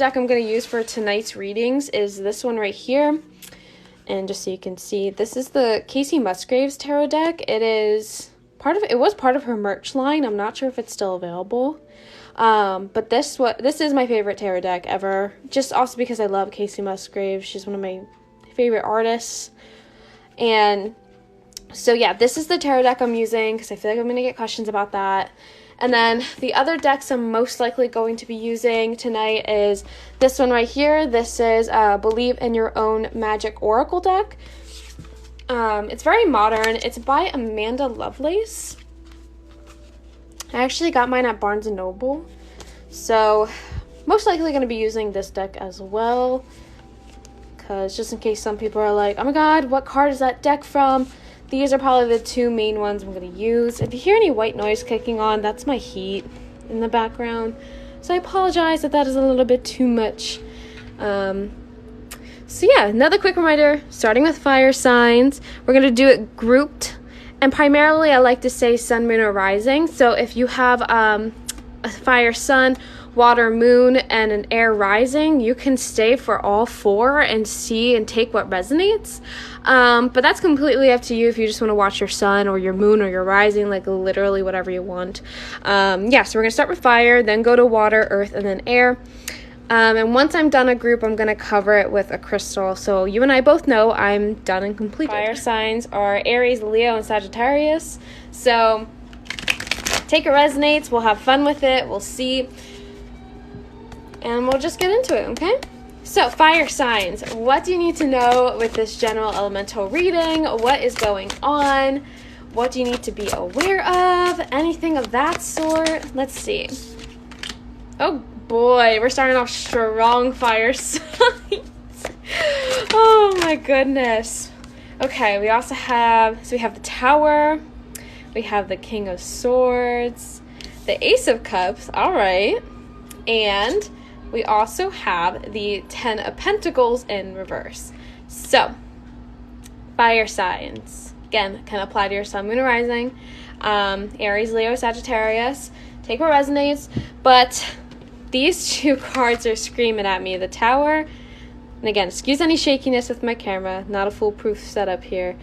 deck I'm going to use for tonight's readings is this one right here. And just so you can see, this is the Kacey Musgraves tarot deck. It was part of her merch line. I'm not sure if it's still available. But this is my favorite tarot deck ever. Just also because I love Kacey Musgraves. She's one of my favorite artists. And so yeah, this is the tarot deck I'm using because I feel like I'm going to get questions about that. And then the other decks I'm most likely going to be using tonight is this one right here. This is Believe in Your Own Magic Oracle deck. It's very modern. It's by Amanda Lovelace. I actually got mine at Barnes & Noble. So most likely going to be using this deck as well. Because just in case some people are like, oh my god, what card is that deck from? These are probably the two main ones I'm going to use. If you hear any white noise kicking on, that's my heat in the background. So I apologize if that is a little bit too much. So yeah, another quick reminder, starting with fire signs. We're going to do it grouped. And primarily I like to say sun, moon, or rising. So if you have a fire sun, water moon, and an air rising, you can stay for all four and see and take what resonates. But that's completely up to you if you just want to watch your sun or your moon or your rising, like literally whatever you want. So we're going to start with fire, then go to water, earth, and then air. And once I'm done a group, I'm going to cover it with a crystal. So you and I both know I'm done and completed. Fire signs are Aries, Leo, and Sagittarius. So take what resonates. We'll have fun with it. We'll see. And we'll just get into it, okay? So, fire signs. What do you need to know with this general elemental reading? What is going on? What do you need to be aware of? Anything of that sort? Let's see. Oh boy, we're starting off strong, fire signs. Oh my goodness. Okay, we also have, we have the Tower. We have the King of Swords. The Ace of Cups, all right. And we also have the 10 of Pentacles in reverse. So, fire signs. Again, can apply to your sun, moon, or rising. Aries, Leo, Sagittarius. Take what resonates. But these two cards are screaming at me. The Tower. And again, excuse any shakiness with my camera. Not a foolproof setup here.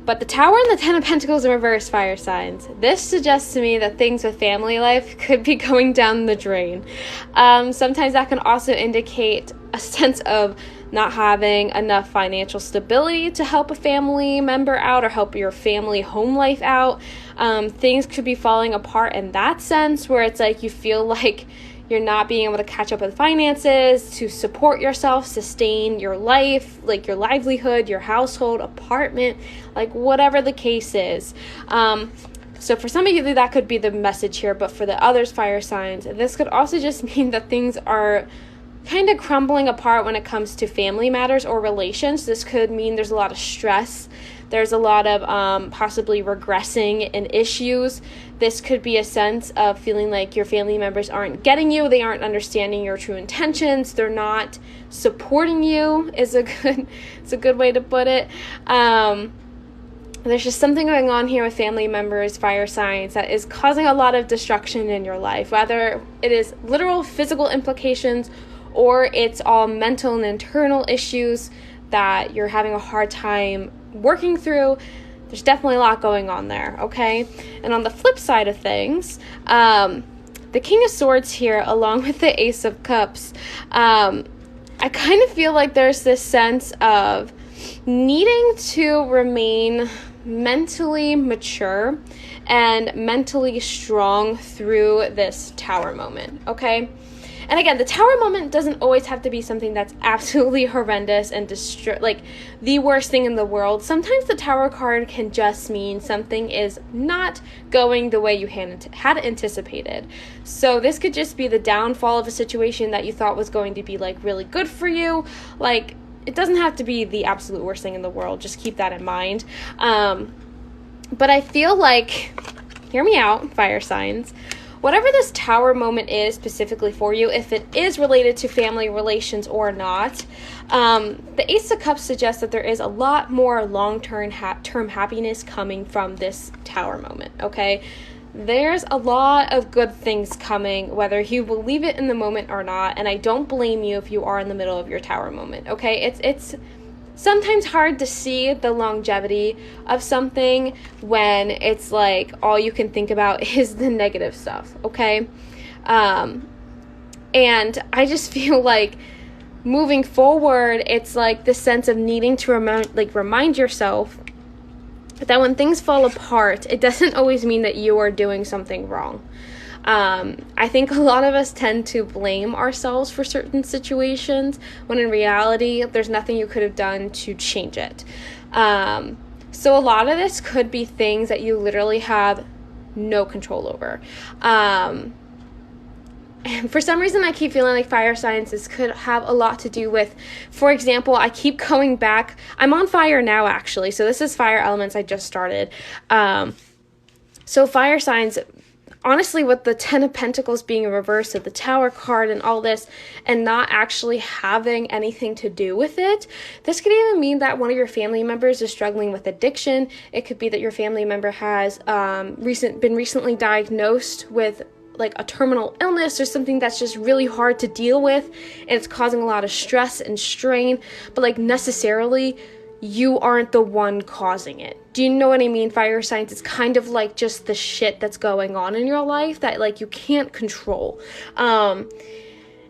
But the Tower and the 10 of Pentacles in reverse, fire signs. This suggests to me that things with family life could be going down the drain. Sometimes that can also indicate a sense of not having enough financial stability to help a family member out or help your family home life out. Things could be falling apart in that sense, where it's like you feel like you're not being able to catch up with finances to support yourself, sustain your life, like your livelihood, your household, apartment, like whatever the case is. So for some of you, that could be the message here, but for the others, fire signs, this could also just mean that things are kind of crumbling apart when it comes to family matters or relations. This could mean there's a lot of stress. There's a lot of possibly regressing in issues. This could be a sense of feeling like your family members aren't getting you. They aren't understanding your true intentions. They're not supporting you it's a good way to put it. There's just something going on here with family members, fire signs, that is causing a lot of destruction in your life, whether it is literal physical implications or it's all mental and internal issues that you're having a hard time working through. There's definitely a lot going on there, okay? And on the flip side of things, the King of Swords here, along with the Ace of Cups, I kind of feel like there's this sense of needing to remain mentally mature and mentally strong through this Tower moment, okay? And again, the Tower moment doesn't always have to be something that's absolutely horrendous and like the worst thing in the world. Sometimes the Tower card can just mean something is not going the way you had anticipated. So this could just be the downfall of a situation that you thought was going to be like really good for you. Like, it doesn't have to be the absolute worst thing in the world. Just keep that in mind. But I feel like, hear me out, fire signs. Whatever this Tower moment is specifically for you, if it is related to family relations or not, the Ace of Cups suggests that there is a lot more long-term happiness coming from this Tower moment, okay? there's a lot of good things coming, whether you believe it in the moment or not, and I don't blame you if you are in the middle of your tower moment, okay? It's sometimes hard to see the longevity of something when it's like all you can think about is the negative stuff, okay? And I just feel like moving forward, it's like the sense of needing to remind yourself that when things fall apart, it doesn't always mean that you are doing something wrong. I think a lot of us tend to blame ourselves for certain situations, when in reality, there's nothing you could have done to change it. So a lot of this could be things that you literally have no control over. And for some reason, I keep feeling like fire signs, this could have a lot to do with, for example, I keep going back. I'm on fire now, actually. So this is fire elements I just started. So fire signs, honestly, with the 10 of Pentacles being reversed of the Tower card and all this, and not actually having anything to do with it, this could even mean that one of your family members is struggling with addiction. It could be that your family member has been recently diagnosed with like a terminal illness or something that's just really hard to deal with, and it's causing a lot of stress and strain, but like necessarily you aren't the one causing it. Do you know what I mean? Fire signs, it's kind of like just the shit that's going on in your life that like you can't control. And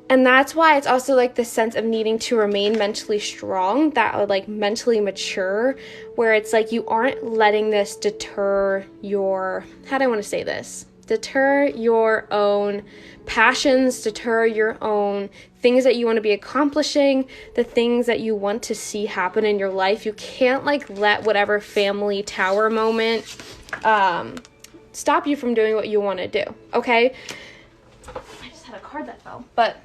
that's why it's also like the sense of needing to remain mentally strong, that are like mentally mature, where it's like you aren't letting this deter your, how do I want to say this? Deter your own passions, deter your own things that you want to be accomplishing, the things that you want to see happen in your life. You can't like let whatever family tower moment stop you from doing what you want to do, okay? I just had a card that fell, but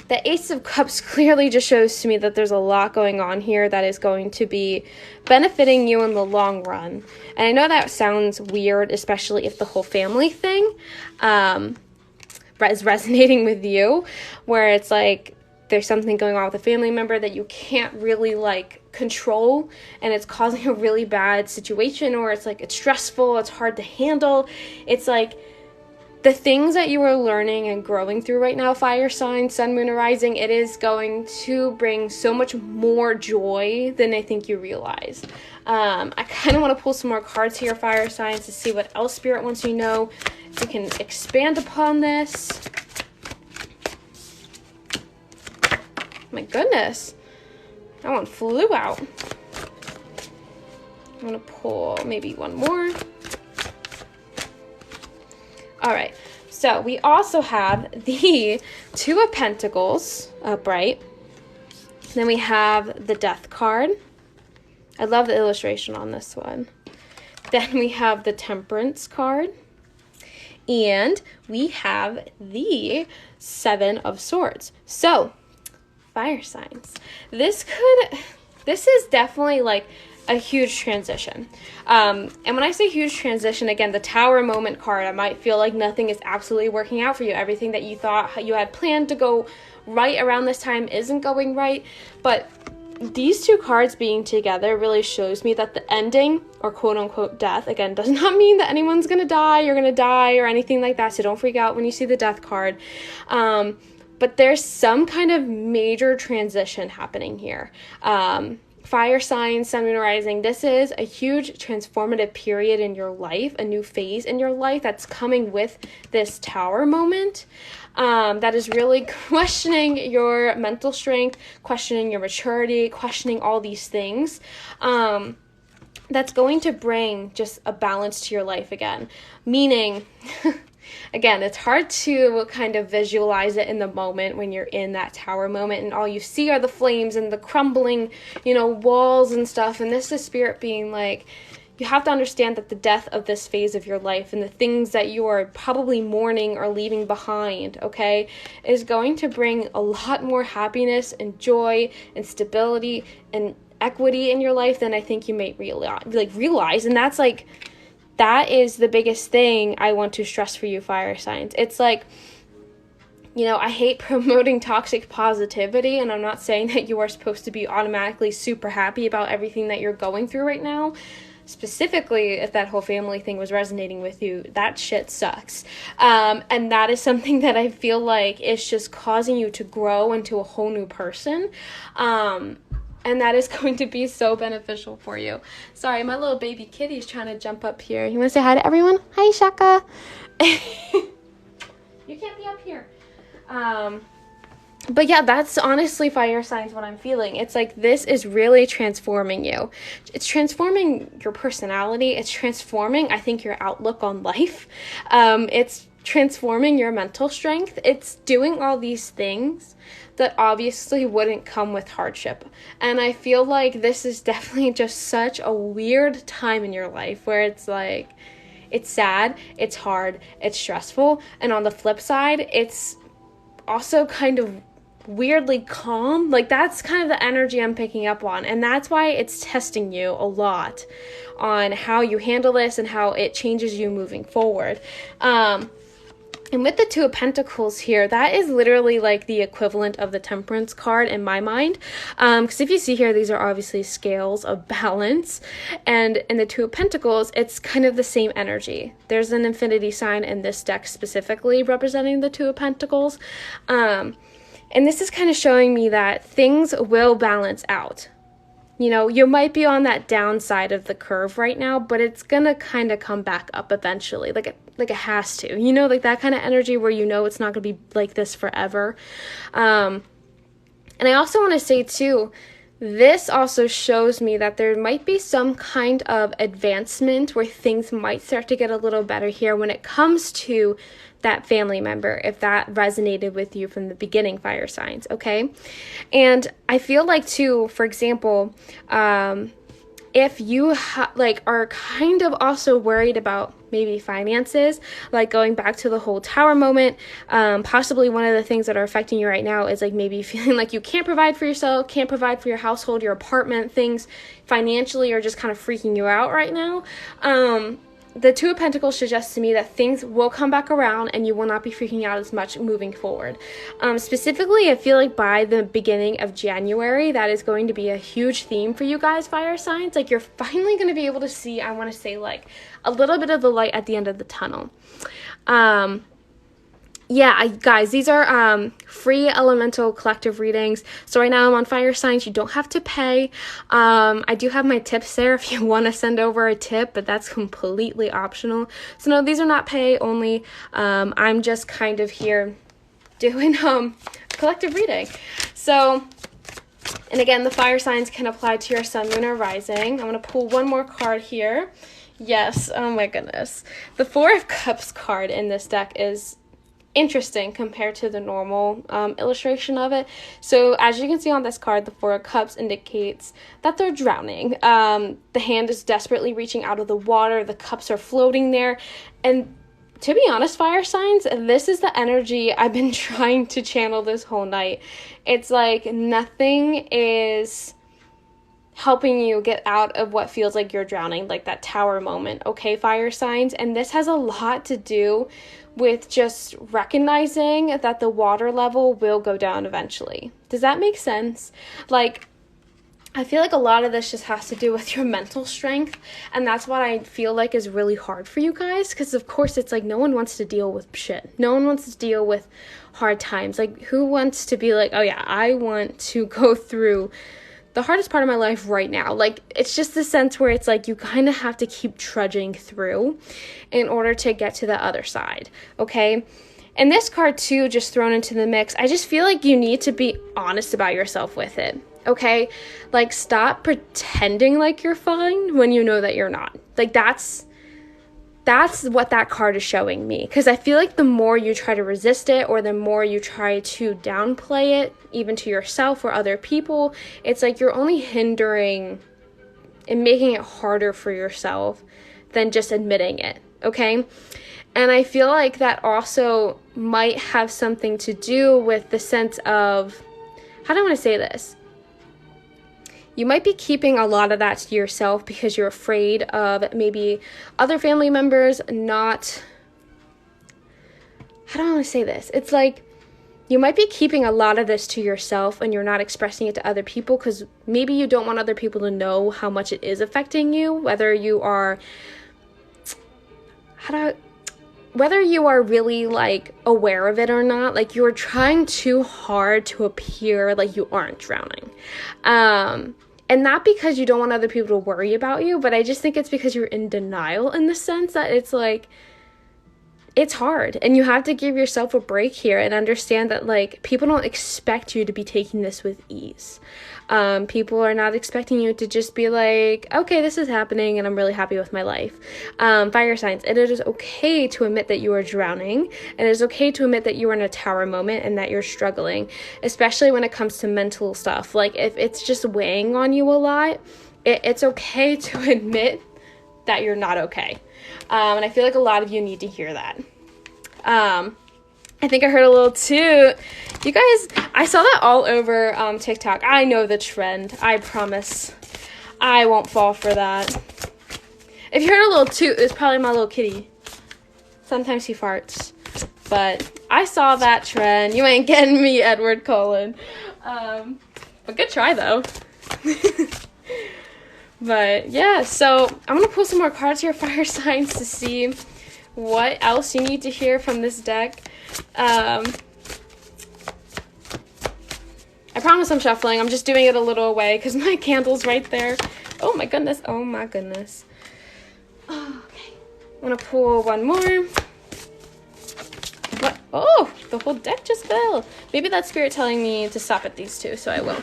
the Ace of Cups clearly just shows to me that there's a lot going on here that is going to be benefiting you in the long run. And I know that sounds weird, especially if the whole family thing is resonating with you, where it's like there's something going on with a family member that you can't really like control, and it's causing a really bad situation, or it's like it's stressful, it's hard to handle. It's like the things that you are learning and growing through right now, fire sign, sun, moon, and rising, it is going to bring so much more joy than I think you realize. I kind of want to pull some more cards here, fire signs, to see what else Spirit wants you to know. If we can expand upon this. My goodness. That one flew out. I'm going to pull maybe one more. All right, so we also have the Two of Pentacles upright. Then we have the Death card. I love the illustration on this one. Then we have the Temperance card. And we have the Seven of Swords. So, fire signs. This is definitely like a huge transition. And when I say huge transition, again, the Tower moment card, I might feel like nothing is absolutely working out for you. Everything that you thought you had planned to go right around this time isn't going right. But these two cards being together really shows me that the ending, or quote unquote death, again, does not mean that anyone's gonna die, you're gonna die, or anything like that. So don't freak out when you see the Death card. But there's some kind of major transition happening here. Fire sign, sun, moon, rising, this is a huge transformative period in your life, a new phase in your life that's coming with this Tower moment, that is really questioning your mental strength, questioning your maturity, questioning all these things. That's going to bring just a balance to your life again. Meaning, again, it's hard to kind of visualize it in the moment when you're in that Tower moment and all you see are the flames and the crumbling, walls and stuff. And this is Spirit being like, you have to understand that the death of this phase of your life and the things that you are probably mourning or leaving behind, okay, is going to bring a lot more happiness and joy and stability and equity in your life than I think you may realize. And that's like, that is the biggest thing I want to stress for you, fire signs. It's like, I hate promoting toxic positivity, and I'm not saying that you are supposed to be automatically super happy about everything that you're going through right now. specifically if that whole family thing was resonating with you, that shit sucks. And that is something that I feel like is just causing you to grow into a whole new person. And that is going to be so beneficial for you. Sorry, my little baby kitty is trying to jump up here. You want to say hi to everyone? Hi, Shaka. You can't be up here. But yeah, that's honestly fire signs what I'm feeling. It's like this is really transforming you. It's transforming your personality. It's transforming, I think, your outlook on life. It's transforming your mental strength. It's doing all these things that obviously wouldn't come with hardship. And I feel like this is definitely just such a weird time in your life where it's like, it's sad, it's hard, it's stressful. And on the flip side, it's also kind of weirdly calm. Like that's kind of the energy I'm picking up on. And that's why it's testing you a lot on how you handle this and how it changes you moving forward. And with the Two of Pentacles here, that is literally like the equivalent of the Temperance card in my mind. Because if you see here, these are obviously scales of balance. And in the Two of Pentacles, it's kind of the same energy. There's an infinity sign in this deck specifically representing the Two of Pentacles. And this is kind of showing me that things will balance out. You know, you might be on that downside of the curve right now, but it's going to kind of come back up eventually, like it has to, you know, like that kind of energy where you know it's not going to be like this forever. And I also want to say too, this also shows me that there might be some kind of advancement where things might start to get a little better here when it comes to that family member, if that resonated with you from the beginning, fire signs, okay? And I feel like too, for example, if you are kind of also worried about maybe finances, like going back to the whole tower moment, possibly one of the things that are affecting you right now is like maybe feeling like you can't provide for yourself, can't provide for your household, your apartment, things financially are just kind of freaking you out right now. The Two of Pentacles suggests to me that things will come back around and you will not be freaking out as much moving forward. Specifically, I feel like by the beginning of January, that is going to be a huge theme for you guys, fire signs. Like you're finally going to be able to see, I want to say like a little bit of the light at the end of the tunnel. Yeah, guys, these are free elemental collective readings. So right now I'm on fire signs. You don't have to pay. I do have my tips there if you want to send over a tip, but that's completely optional. So no, these are not pay only. I'm just kind of here doing collective reading. So, and again, the fire signs can apply to your sun, moon, or rising. I'm going to pull one more card here. Yes, oh my goodness. The Four of Cups card in this deck is interesting compared to the normal illustration of it. So as you can see on this card, the Four of Cups indicates that they're drowning. The hand is desperately reaching out of the water. The cups are floating there. And to be honest, fire signs, this is the energy I've been trying to channel this whole night. It's like nothing is helping you get out of what feels like you're drowning, like that tower moment, okay, fire signs? And this has a lot to do with just recognizing that the water level will go down eventually. Does that make sense? Like, I feel like a lot of this just has to do with your mental strength, and that's what I feel like is really hard for you guys, because of course it's like no one wants to deal with shit. No one wants to deal with hard times. Like, who wants to be like, oh yeah, I want to go through the hardest part of my life right now? Like, it's just the sense where it's like you kind of have to keep trudging through in order to get to the other side, okay? And this card too, just thrown into the mix, I just feel like you need to be honest about yourself with it, okay? Like, stop pretending like you're fine when you know that you're not. Like, that's what that card is showing me, because I feel like the more you try to resist it, or the more you try to downplay it, even to yourself or other people, it's like you're only hindering and making it harder for yourself than just admitting it, okay? And I feel like that also might have something to do with the sense of, how do I want to say this? You might be keeping a lot of that to yourself because you're afraid of maybe other family members not, how do I want to say this? It's like you might be keeping a lot of this to yourself and you're not expressing it to other people because maybe you don't want other people to know how much it is affecting you, whether you are really like aware of it or not. Like, you're trying too hard to appear like you aren't drowning. And not because you don't want other people to worry about you, but I just think it's because you're in denial in the sense that it's like, it's hard and you have to give yourself a break here and understand that like people don't expect you to be taking this with ease. People are not expecting you to just be like, okay, this is happening and I'm really happy with my life. Fire signs, it is okay to admit that you are drowning, and it is okay to admit that you are in a tower moment and that you're struggling, especially when it comes to mental stuff. Like, if it's just weighing on you a lot, it's okay to admit that you're not okay. And I feel like a lot of you need to hear that. I think I heard a little toot. You guys, I saw that all over TikTok. I know the trend. I promise. I won't fall for that. If you heard a little toot, it's probably my little kitty. Sometimes he farts. But I saw that trend. You ain't getting me, Edward Cullen. But good try, though. But yeah, so I'm going to pull some more cards here, fire signs, to see what else you need to hear from this deck. I promise I'm shuffling. I'm just doing it a little away because my candle's right there. Oh my goodness. Oh my goodness. Okay. I'm going to pull one more. What? Oh, the whole deck just fell. Maybe that's spirit telling me to stop at these two, so I will.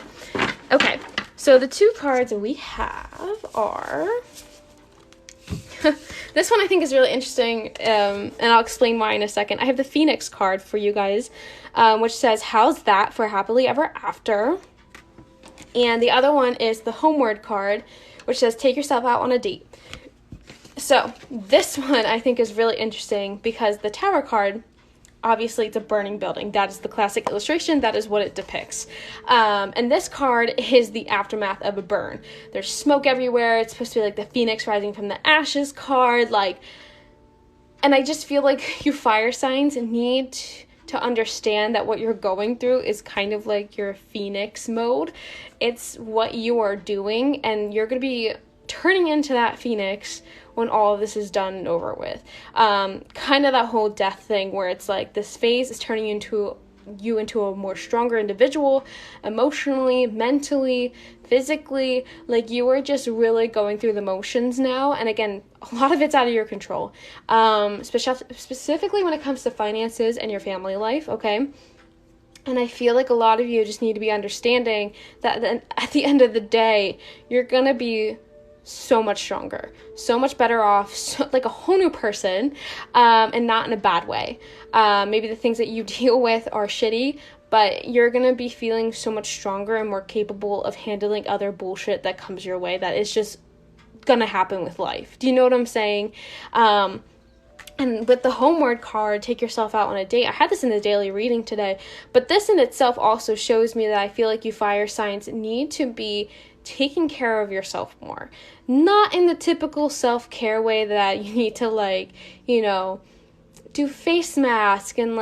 Okay. So the two cards we have are, this one I think is really interesting, and I'll explain why in a second. I have the Phoenix card for you guys, which says, how's that for happily ever after? And the other one is the Homeward card, which says, take yourself out on a date. So this one I think is really interesting because the Tower card, obviously, it's a burning building. That is the classic illustration. That is what it depicts. And this card is the aftermath of a burn. There's smoke everywhere. It's supposed to be like the phoenix rising from the ashes card. And I just feel like you fire signs need to understand that what you're going through is kind of like your phoenix mode. It's what you are doing, and you're going to be turning into that phoenix when all of this is done and over with. Kind of that whole death thing where it's like this phase is turning you into a more stronger individual, emotionally, mentally, physically. Like, you are just really going through the motions now. And again, a lot of it's out of your control. Specifically when it comes to finances and your family life, okay? And I feel like a lot of you just need to be understanding that then at the end of the day, you're going to be so much stronger, so much better off, like a whole new person, and not in a bad way. Maybe the things that you deal with are shitty, but you're going to be feeling so much stronger and more capable of handling other bullshit that comes your way that is just going to happen with life. Do you know what I'm saying? And with the Homeward card, take yourself out on a date. I had this in the daily reading today, but this in itself also shows me that I feel like you fire signs need to be taking care of yourself more. Not in the typical self-care way that you need to do face mask and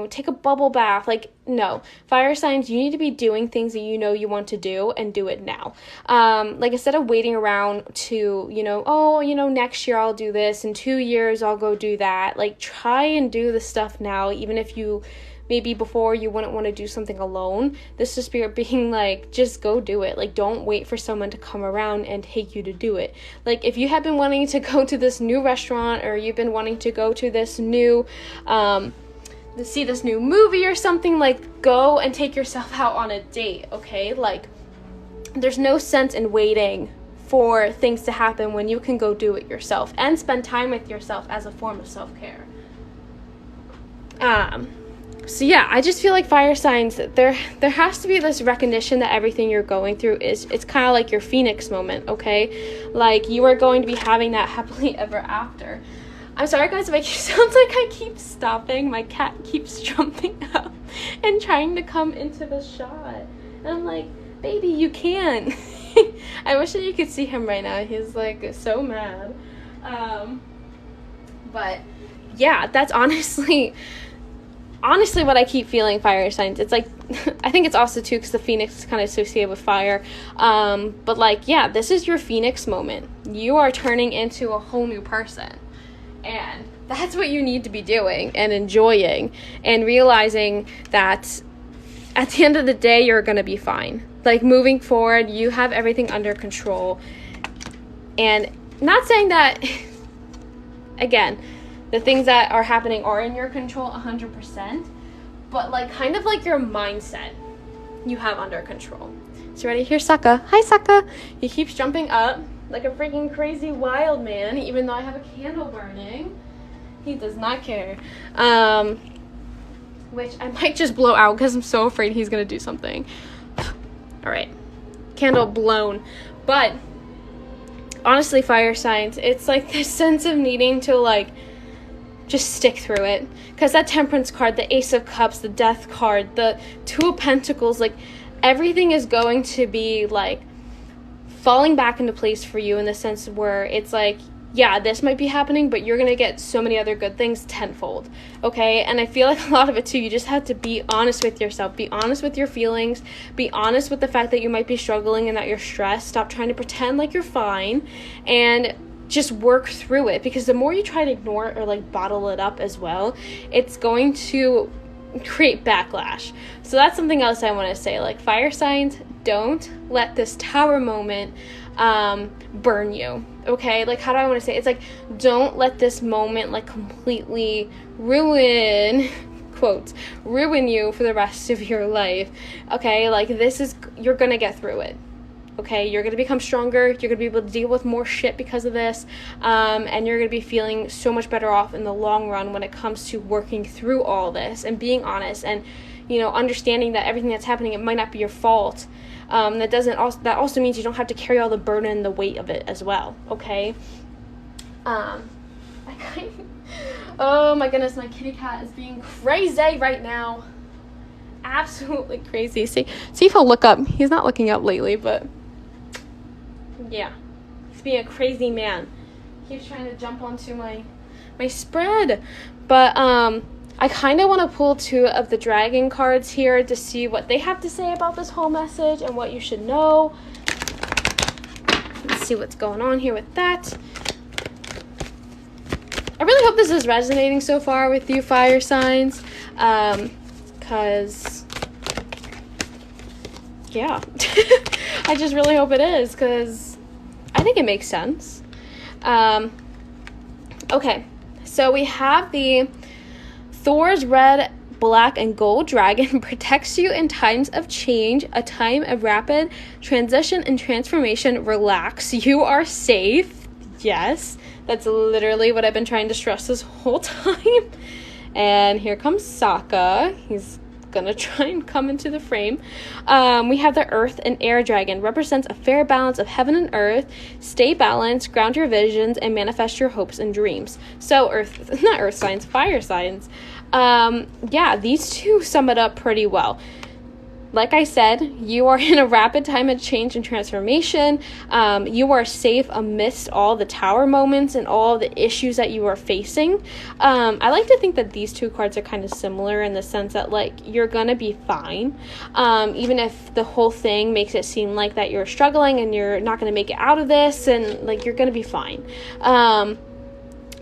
take a bubble bath. No. Fire signs, you need to be doing things that you want to do and do it now. Instead of waiting around to, next year I'll do this, in 2 years I'll go do that. Try and do the stuff now, even if maybe before you wouldn't want to do something alone. This is spirit being just go do it. Don't wait for someone to come around and take you to do it. If you have been wanting to go to this new restaurant, or you've been wanting to go to this new, see this new movie or something, go and take yourself out on a date, okay? There's no sense in waiting for things to happen when you can go do it yourself and spend time with yourself as a form of self-care. So yeah, I just feel like fire signs, there has to be this recognition that everything you're going through it's kind of like your phoenix moment, okay? You are going to be having that happily ever after. I'm sorry guys if it sounds like I keep stopping. My cat keeps jumping up and trying to come into the shot. And I'm like, baby, you can. I wish that you could see him right now. He's so mad. But yeah, that's honestly honestly what I keep feeling, fire signs, it's like, I think it's also too because the phoenix is kind of associated with fire, but like, yeah, this is your phoenix moment. You are turning into a whole new person, and that's what you need to be doing and enjoying, and realizing that at the end of the day, you're going to be fine. Like, moving forward, you have everything under control. And not saying that, again, the things that are happening are in your control 100%, but like, kind of like your mindset you have under control. So ready? Here's Sokka. Hi, Sokka. He keeps jumping up like a freaking crazy wild man, even though I have a candle burning. He does not care. Which I might just blow out because I'm so afraid he's going to do something. All right. Candle blown. But honestly, fire signs, it's like this sense of needing to like just stick through it. Because that Temperance card, the Ace of Cups, the Death card, the Two of Pentacles, like everything is going to be like falling back into place for you in the sense where it's like, yeah, this might be happening, but you're going to get so many other good things tenfold, okay? And I feel like a lot of it, too, you just have to be honest with yourself. Be honest with your feelings. Be honest with the fact that you might be struggling and that you're stressed. Stop trying to pretend like you're fine, and just work through it. Because the more you try to ignore it or, like, bottle it up as well, it's going to create backlash. So that's something else I want to say. Like, fire signs, don't let this tower moment burn you, okay? Like, how do I want to say it? It's like, don't let this moment like completely ruin, quotes, ruin you for the rest of your life, okay? Like, this is, you're gonna get through it, okay? You're gonna become stronger. You're gonna be able to deal with more shit because of this, and you're gonna be feeling so much better off in the long run when it comes to working through all this and being honest and, you know, understanding that everything that's happening, it might not be your fault. That also means you don't have to carry all the burden and the weight of it as well, okay? Oh my goodness, my kitty cat is being crazy right now. Absolutely crazy. See if he'll look up. He's not looking up lately, but yeah, he's being a crazy man. He keeps trying to jump onto my spread, but I kind of want to pull two of the dragon cards here to see what they have to say about this whole message and what you should know. Let's see what's going on here with that. I really hope this is resonating so far with you, fire signs, because, yeah, I just really hope it is, because I think it makes sense. Okay, so we have the Thor's red, black, and gold dragon protects you in times of change, a time of rapid transition and transformation. Relax. You are safe. Yes, that's literally what I've been trying to stress this whole time. And here comes Sokka. He's gonna try and come into the frame. We have the earth and air dragon. Represents a fair balance of heaven and earth. Stay balanced, ground your visions, and manifest your hopes and dreams. So not earth signs, fire signs. Yeah, these two sum it up pretty well. Like I said, you are in a rapid time of change and transformation. You are safe amidst all the tower moments and all the issues that you are facing. I like to think that these two cards are kind of similar in the sense that, like, you're gonna be fine. Even if the whole thing makes it seem like that you're struggling and you're not gonna make it out of this, and, like, you're gonna be fine.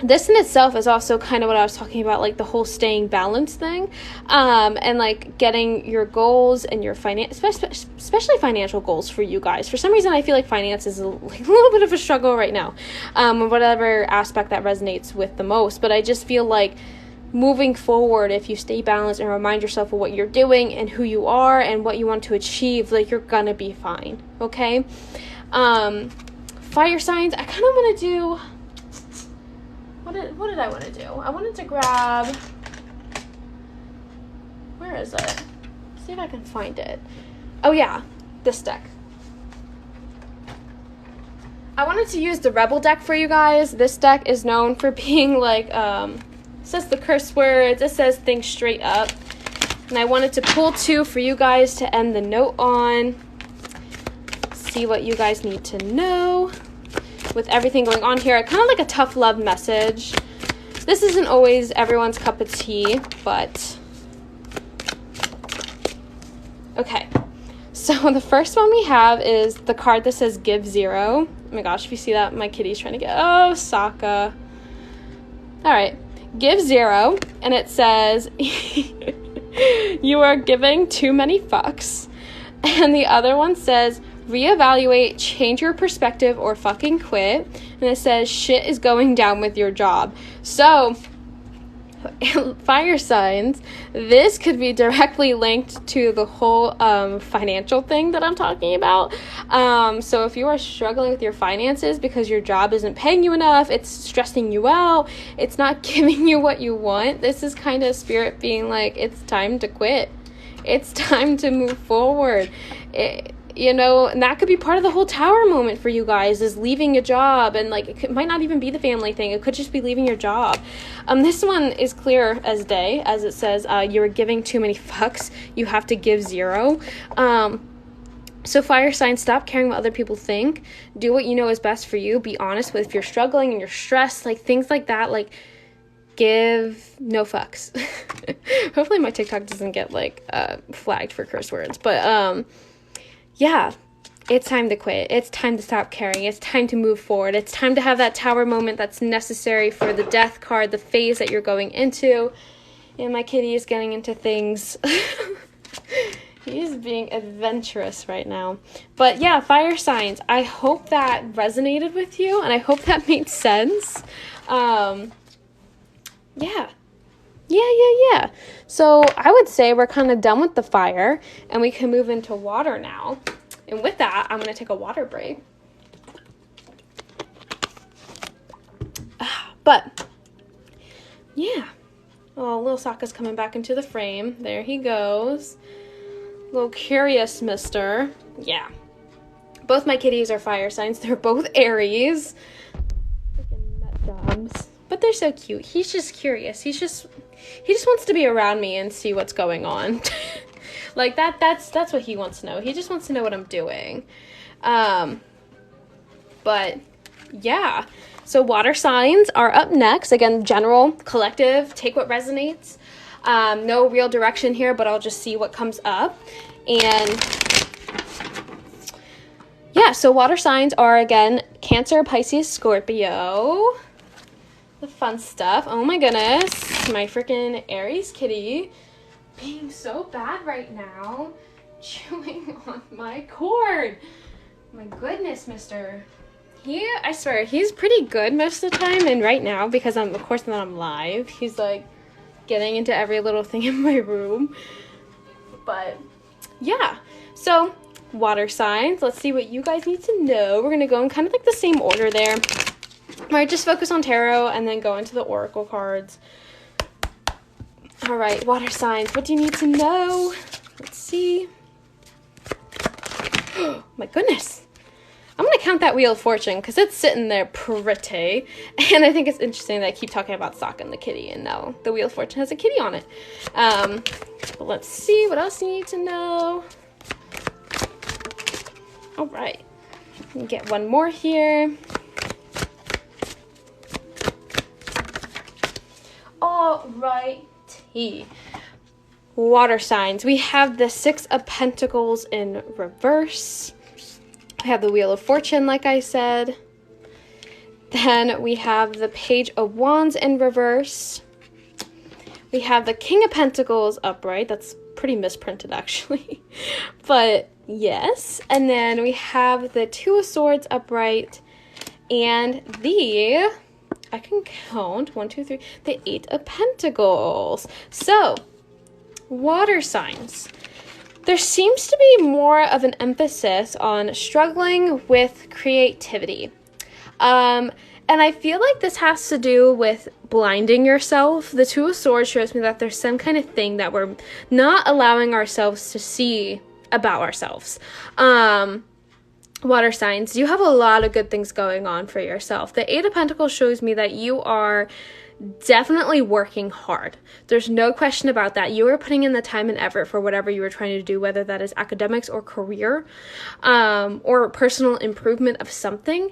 This in itself is also kind of what I was talking about, like the whole staying balanced thing, and like getting your goals and your especially financial goals for you guys. For some reason, I feel like finance is a little bit of a struggle right now, whatever aspect that resonates with the most. But I just feel like moving forward, if you stay balanced and remind yourself of what you're doing and who you are and what you want to achieve, like, you're gonna be fine, okay? Fire signs, I kind of want to do... What did I want to do? I wanted to grab... Where is it? See if I can find it. Oh, yeah. This deck. I wanted to use the Rebel deck for you guys. This deck is known for being, like, it says the curse words. It says things straight up. And I wanted to pull two for you guys to end the note on. See what you guys need to know. With everything going on here, kind of like a tough love message. This isn't always everyone's cup of tea, but Okay. So the first one we have is the card that says give 0. Oh my gosh, if you see that, my kitty's trying to get, oh, Sokka. All right. Give 0, and it says, you are giving too many fucks. And the other one says, reevaluate, change your perspective, or fucking quit. And it says, shit is going down with your job. So, fire signs, this could be directly linked to the whole financial thing that I'm talking about. So if you are struggling with your finances because your job isn't paying you enough, it's stressing you out, it's not giving you what you want, this is kind of spirit being like, it's time to quit. It's time to move forward. And that could be part of the whole tower moment for you guys, is leaving a job, and like it might not even be the family thing. It could just be leaving your job. This one is clear as day, as it says, you're giving too many fucks. You have to give 0. So fire signs, stop caring what other people think. Do what you know is best for you. Be honest with if you're struggling and you're stressed, like things like that. Like, give no fucks. Hopefully my TikTok doesn't get like flagged for curse words, but yeah, it's time to quit. It's time to stop caring. It's time to move forward. It's time to have that tower moment that's necessary for the death card, the phase that you're going into. And my kitty is getting into things. He's being adventurous right now. But yeah, fire signs. I hope that resonated with you, and I hope that made sense. Yeah. So I would say we're kind of done with the fire, and we can move into water now. And with that, I'm going to take a water break. But, yeah. Oh, little Sokka's coming back into the frame. There he goes. Little curious mister. Yeah. Both my kitties are fire signs. They're both Aries. Freaking nut jobs. But they're so cute. He's just curious. He just wants to be around me and see what's going on. Like that's what he wants to know. He just wants to know what I'm doing. But yeah. So water signs are up next. Again, general, collective, take what resonates. No real direction here, but I'll just see what comes up. And yeah, so water signs are, again, Cancer, Pisces, Scorpio. The fun stuff. Oh my goodness. My freaking Aries kitty being so bad right now. Chewing on my cord. My goodness, mister. I swear, he's pretty good most of the time. And right now, because I'm live, he's like getting into every little thing in my room. But yeah. So water signs. Let's see what you guys need to know. We're going to go in kind of like the same order there. Alright, just focus on tarot and then go into the oracle cards. Alright, water signs. What do you need to know? Let's see. Oh my goodness. I'm going to count that Wheel of Fortune because it's sitting there pretty. And I think it's interesting that I keep talking about Sokka and the kitty, and no, the Wheel of Fortune has a kitty on it. But let's see what else you need to know. All right. Get one more here. All righty. Water signs. We have the 6 of Pentacles in reverse. We have the Wheel of Fortune, like I said. Then we have the Page of Wands in reverse. We have the King of Pentacles upright. That's pretty misprinted, actually. But yes. And then we have the 2 of Swords upright. And I can count, 1, 2, 3, the 8 of Pentacles. So, water signs. There seems to be more of an emphasis on struggling with creativity. And I feel like this has to do with blinding yourself. The 2 of Swords shows me that there's some kind of thing that we're not allowing ourselves to see about ourselves. Water signs, you have a lot of good things going on for yourself. The 8 of Pentacles shows me that you are definitely working hard. There's no question about that. You are putting in the time and effort for whatever you are trying to do, whether that is academics or career, or personal improvement of something.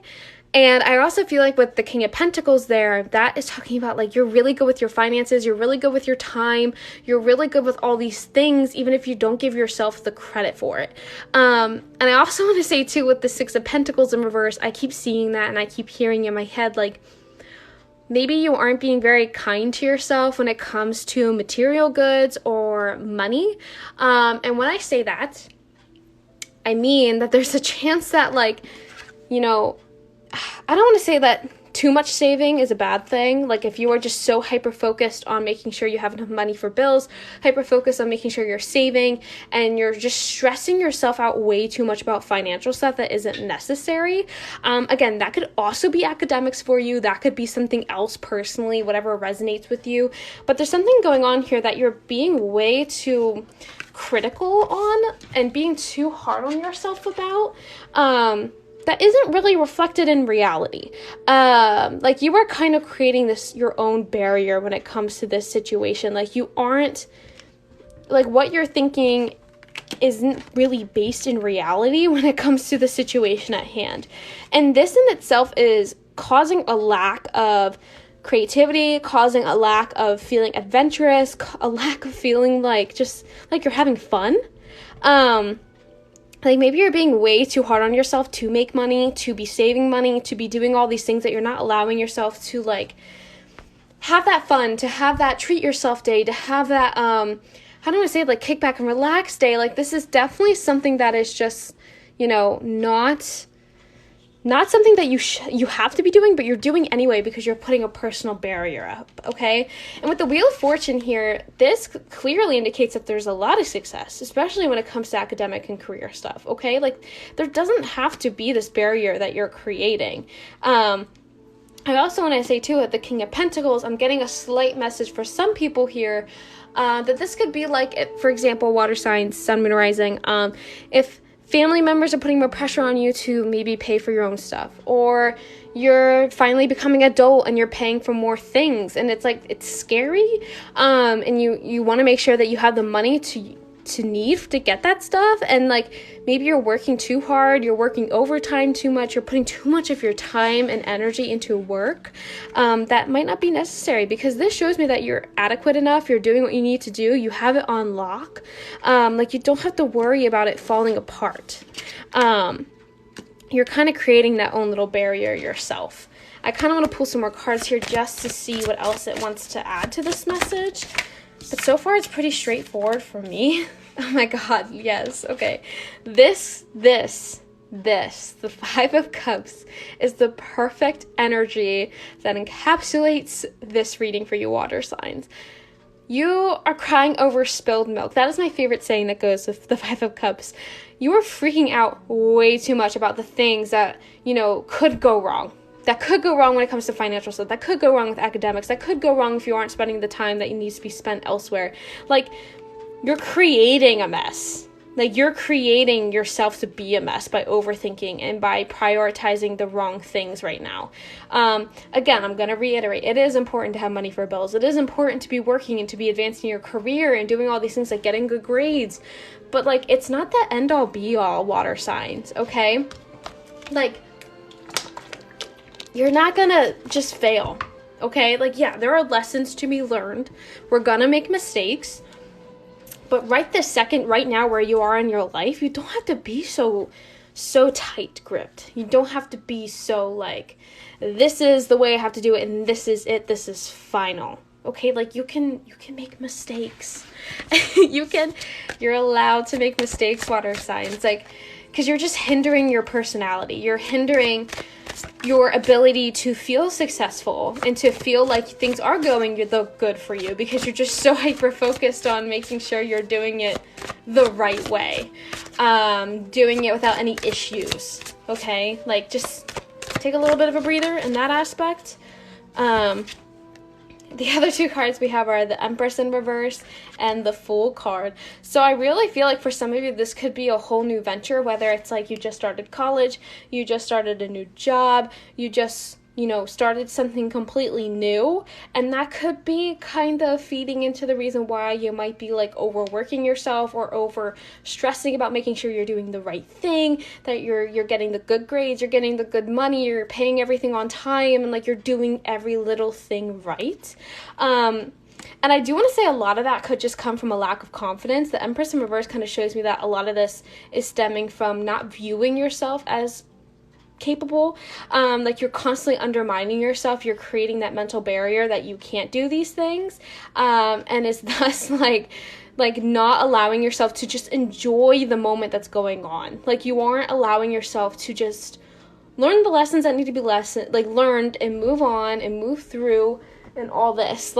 And I also feel like with the King of Pentacles there, that is talking about like you're really good with your finances, you're really good with your time, you're really good with all these things, even if you don't give yourself the credit for it. And I also want to say too, with the Six of Pentacles in reverse, I keep seeing that and I keep hearing in my head like, maybe you aren't being very kind to yourself when it comes to material goods or money. And when I say that, I mean that there's a chance that like, you know, I don't want to say that too much saving is a bad thing. Like if you are just so hyper-focused on making sure you have enough money for bills, hyper-focused on making sure you're saving, and you're just stressing yourself out way too much about financial stuff that isn't necessary. Again, that could also be academics for you. That could be something else personally, whatever resonates with you. But there's something going on here that you're being way too critical on and being too hard on yourself about. That isn't really reflected in reality. Like you are kind of creating this, your own barrier when it comes to this situation. Like you aren't, like what you're thinking isn't really based in reality when it comes to the situation at hand. And this in itself is causing a lack of creativity, causing a lack of feeling adventurous, a lack of feeling like just like you're having fun. Like maybe you're being way too hard on yourself to make money, to be saving money, to be doing all these things that you're not allowing yourself to like have that fun, to have that treat yourself day, to have that, how do I say, like kick back and relax day. Like this is definitely something that is just, you know, not something that you have to be doing, but you're doing anyway because you're putting a personal barrier up, okay? And with the Wheel of Fortune here, this clearly indicates that there's a lot of success, especially when it comes to academic and career stuff, okay? Like, there doesn't have to be this barrier that you're creating. I also want to say, too, at the King of Pentacles, I'm getting a slight message for some people here that this could be like, for example, water signs, sun, moon, rising, if family members are putting more pressure on you to maybe pay for your own stuff, or you're finally becoming adult and you're paying for more things, and it's like it's scary, and you want to make sure that you have the money to need to get that stuff, and like maybe you're working too hard, you're working overtime too much, you're putting too much of your time and energy into work that might not be necessary, because this shows me that you're adequate enough, you're doing what you need to do, you have it on lock, like you don't have to worry about it falling apart. You're kind of creating that own little barrier yourself. I kind of want to pull some more cards here just to see what else it wants to add to this message. But so far, it's pretty straightforward for me. Oh my God, yes. Okay. This, the Five of Cups is the perfect energy that encapsulates this reading for you water signs. You are crying over spilled milk. That is my favorite saying that goes with the Five of Cups. You are freaking out way too much about the things that, you know, could go wrong. That could go wrong when it comes to financial stuff. That could go wrong with academics. That could go wrong if you aren't spending the time that needs to be spent elsewhere. Like, you're creating a mess. Like, you're creating yourself to be a mess by overthinking and by prioritizing the wrong things right now. Again, I'm going to reiterate, it is important to have money for bills. It is important to be working and to be advancing your career and doing all these things like getting good grades. But, like, it's not the end-all, be-all, water signs, okay? Like, you're not gonna just fail, okay? Like, yeah, there are lessons to be learned. We're gonna make mistakes. But right this second, right now where you are in your life, you don't have to be so tight-gripped. You don't have to be so, like, this is the way I have to do it, and this is it, this is final. Okay, like, you can make mistakes. You're allowed to make mistakes, water signs. Like, because you're just hindering your personality. You're hindering your ability to feel successful and to feel like things are going the good for you, because you're just so hyper focused on making sure you're doing it the right way, doing it without any issues. Okay, like, just take a little bit of a breather in that aspect. The other two cards we have are the Empress in reverse and the Fool card. So I really feel like for some of you, this could be a whole new venture, whether it's like you just started college, you just started a new job, you just started something completely new, and that could be kind of feeding into the reason why you might be like overworking yourself or over stressing about making sure you're doing the right thing, that you're getting the good grades, you're getting the good money, you're paying everything on time, and like you're doing every little thing right. And I do want to say a lot of that could just come from a lack of confidence. The Empress in reverse kind of shows me that a lot of this is stemming from not viewing yourself as capable. Like you're constantly undermining yourself. You're creating that mental barrier that you can't do these things. And it's thus like not allowing yourself to just enjoy the moment that's going on. Like you aren't allowing yourself to just learn the lessons that need to be learned and move on and move through and all this.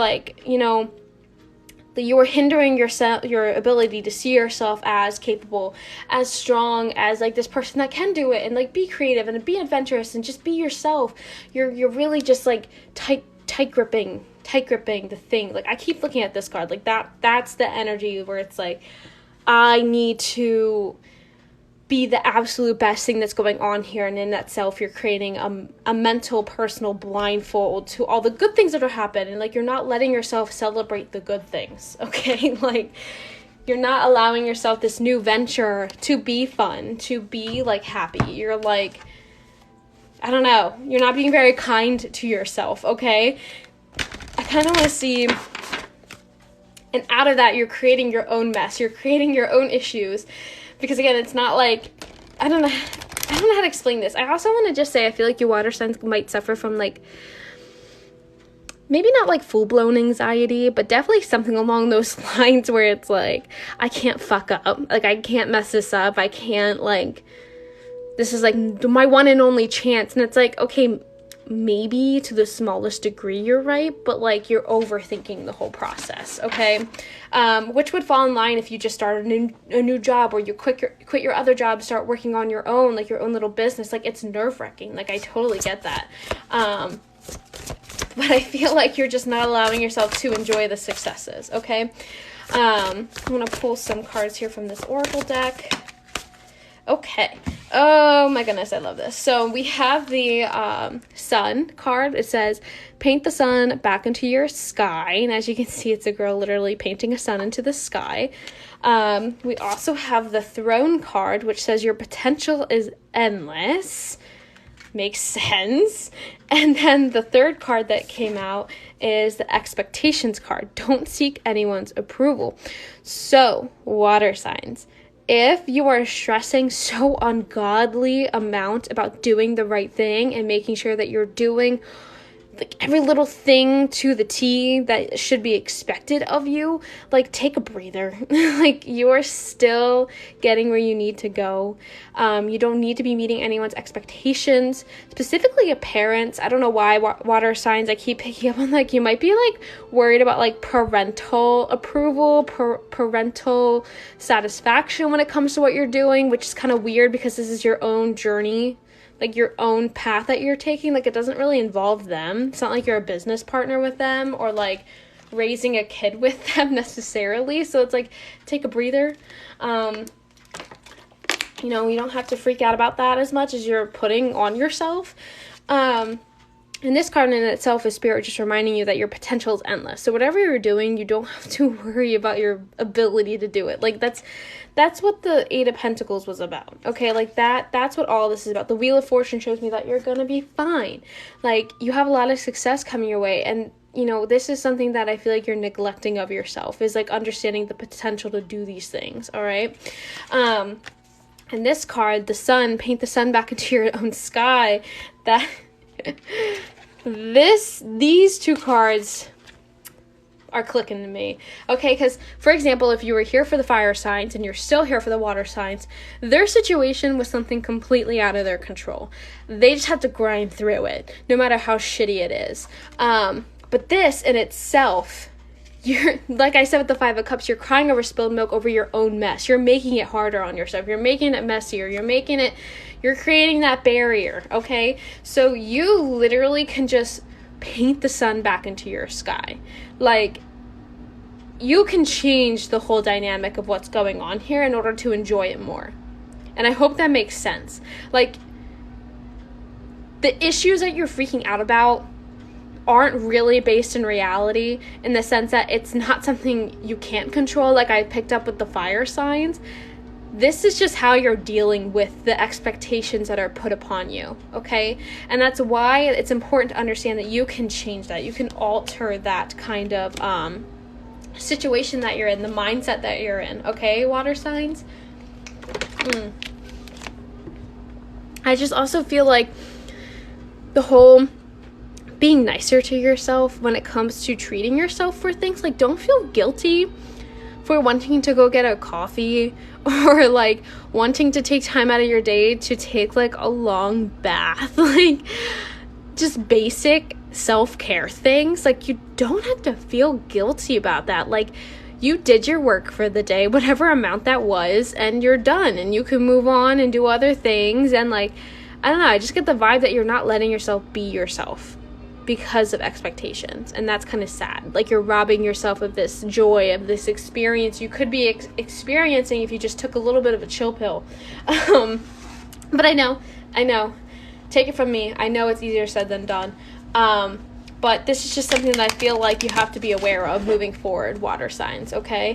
You are hindering your ability to see yourself as capable, as strong, as like this person that can do it, and like be creative and be adventurous and just be yourself. You're really just like tight gripping the thing. Like I keep looking at this card, like that's the energy where it's like I need to be the absolute best thing that's going on here, and in that self you're creating a mental personal blindfold to all the good things that are happening, and like you're not letting yourself celebrate the good things, okay? Like you're not allowing yourself this new venture to be fun, to be like happy. You're like, I don't know, you're not being very kind to yourself, okay? I kind of want to see, and out of that you're creating your own mess, you're creating your own issues. Because again, it's not like, I don't know how to explain this. I also want to just say, I feel like your water signs might suffer from like, maybe not like full-blown anxiety, but definitely something along those lines where it's like, I can't fuck up. Like, I can't mess this up. I can't this is like my one and only chance. And it's like, okay, maybe to the smallest degree you're right, but like you're overthinking the whole process, okay? Which would fall in line if you just started a new job, or you quit your other job, start working on your own, like your own little business. Like it's nerve-wracking. Like I totally get that. But I feel like you're just not allowing yourself to enjoy the successes, okay? I'm gonna pull some cards here from this oracle deck. Okay. Oh my goodness, I love this. So we have the sun card. It says, paint the sun back into your sky. And as you can see, it's a girl literally painting a sun into the sky. We also have the throne card, which says your potential is endless. Makes sense. And then the third card that came out is the expectations card. Don't seek anyone's approval. So, water signs. If you are stressing so ungodly amount about doing the right thing and making sure that you're doing like every little thing to the T that should be expected of you, like take a breather. Like you're still getting where you need to go. You don't need to be meeting anyone's expectations, specifically a parent's. I don't know why water signs, I keep picking up on like you might be like worried about like parental approval, parental satisfaction when it comes to what you're doing, which is kind of weird because this is your own journey, like your own path that you're taking. Like it doesn't really involve them. It's not like you're a business partner with them or like raising a kid with them necessarily. So it's like, take a breather. You don't have to freak out about that as much as you're putting on yourself. And this card in itself is Spirit just reminding you that your potential is endless. So whatever you're doing, you don't have to worry about your ability to do it. Like that's what the Eight of Pentacles was about. Okay, like that's what all this is about. The Wheel of Fortune shows me that you're gonna be fine. Like you have a lot of success coming your way, and this is something that I feel like you're neglecting of yourself, is like understanding the potential to do these things. All right. And this card, the sun, paint the sun back into your own sky. That these two cards are clicking to me. Okay, because for example, if you were here for the fire signs and you're still here for the water signs, their situation was something completely out of their control. They just have to grind through it, no matter how shitty it is. But this in itself, you're, like I said with the Five of Cups, you're crying over spilled milk over your own mess. You're making it harder on yourself. You're making it messier. You're creating that barrier, okay? So you literally can just paint the sun back into your sky. Like, you can change the whole dynamic of what's going on here in order to enjoy it more. And I hope that makes sense. Like, the issues that you're freaking out about aren't really based in reality, in the sense that it's not something you can't control, like I picked up with the fire signs. This is just how you're dealing with the expectations that are put upon you, okay? And that's why it's important to understand that you can change that. You can alter that kind of situation that you're in, the mindset that you're in, okay, water signs? I just also feel like the whole being nicer to yourself when it comes to treating yourself for things, like don't feel guilty for wanting to go get a coffee, or like wanting to take time out of your day to take like a long bath, like just basic self-care things. Like you don't have to feel guilty about that. Like you did your work for the day, whatever amount that was, and you're done, and you can move on and do other things. And like, I don't know, I just get the vibe that you're not letting yourself be yourself because of expectations, and that's kind of sad. Like you're robbing yourself of this joy, of this experience you could be experiencing if you just took a little bit of a chill pill. But I know, take it from me, I know it's easier said than done. But this is just something that I feel like you have to be aware of moving forward, water signs, okay?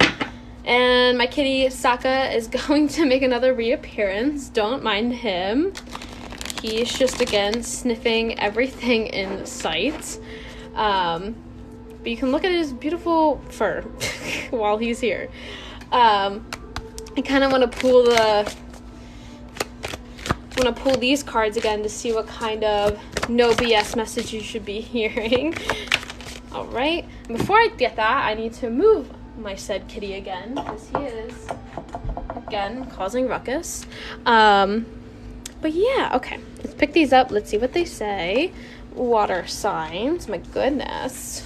And my kitty Saka is going to make another reappearance. Don't mind him. He's just, again, sniffing everything in sight. But you can look at his beautiful fur while he's here. I kind of want to pull these cards again to see what kind of no BS message you should be hearing. All right. Before I get that, I need to move my said kitty again, because he is, again, causing ruckus. But yeah, okay. Let's pick these up. Let's see what they say. Water signs. My goodness.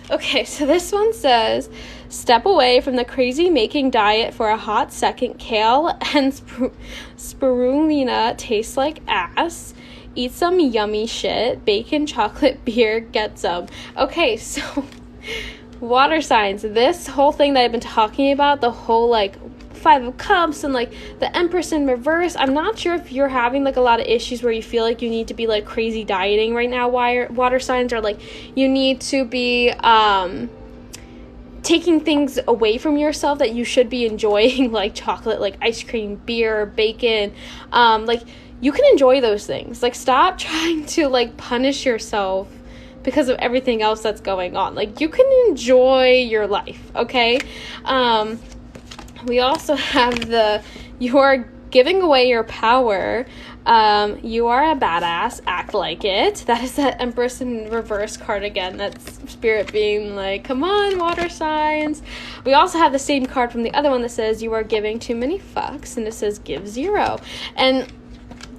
Okay, so this one says, step away from the crazy making diet for a hot second. Kale and spirulina taste like ass. Eat some yummy shit. Bacon, chocolate, beer, get some. Okay, so water signs. This whole thing that I've been talking about, the whole like Five of Cups and like the Empress in reverse, I'm not sure if you're having like a lot of issues where you feel like you need to be like crazy dieting right now. Water signs are like you need to be taking things away from yourself that you should be enjoying, like chocolate, like ice cream, beer, bacon. Like you can enjoy those things. Like stop trying to like punish yourself because of everything else that's going on. Like you can enjoy your life, okay? We also have you are giving away your power. You are a badass. Act like it. That is that Empress in reverse card again. That's spirit being like, come on, water signs. We also have the same card from the other one that says you are giving too many fucks, and it says give 0. And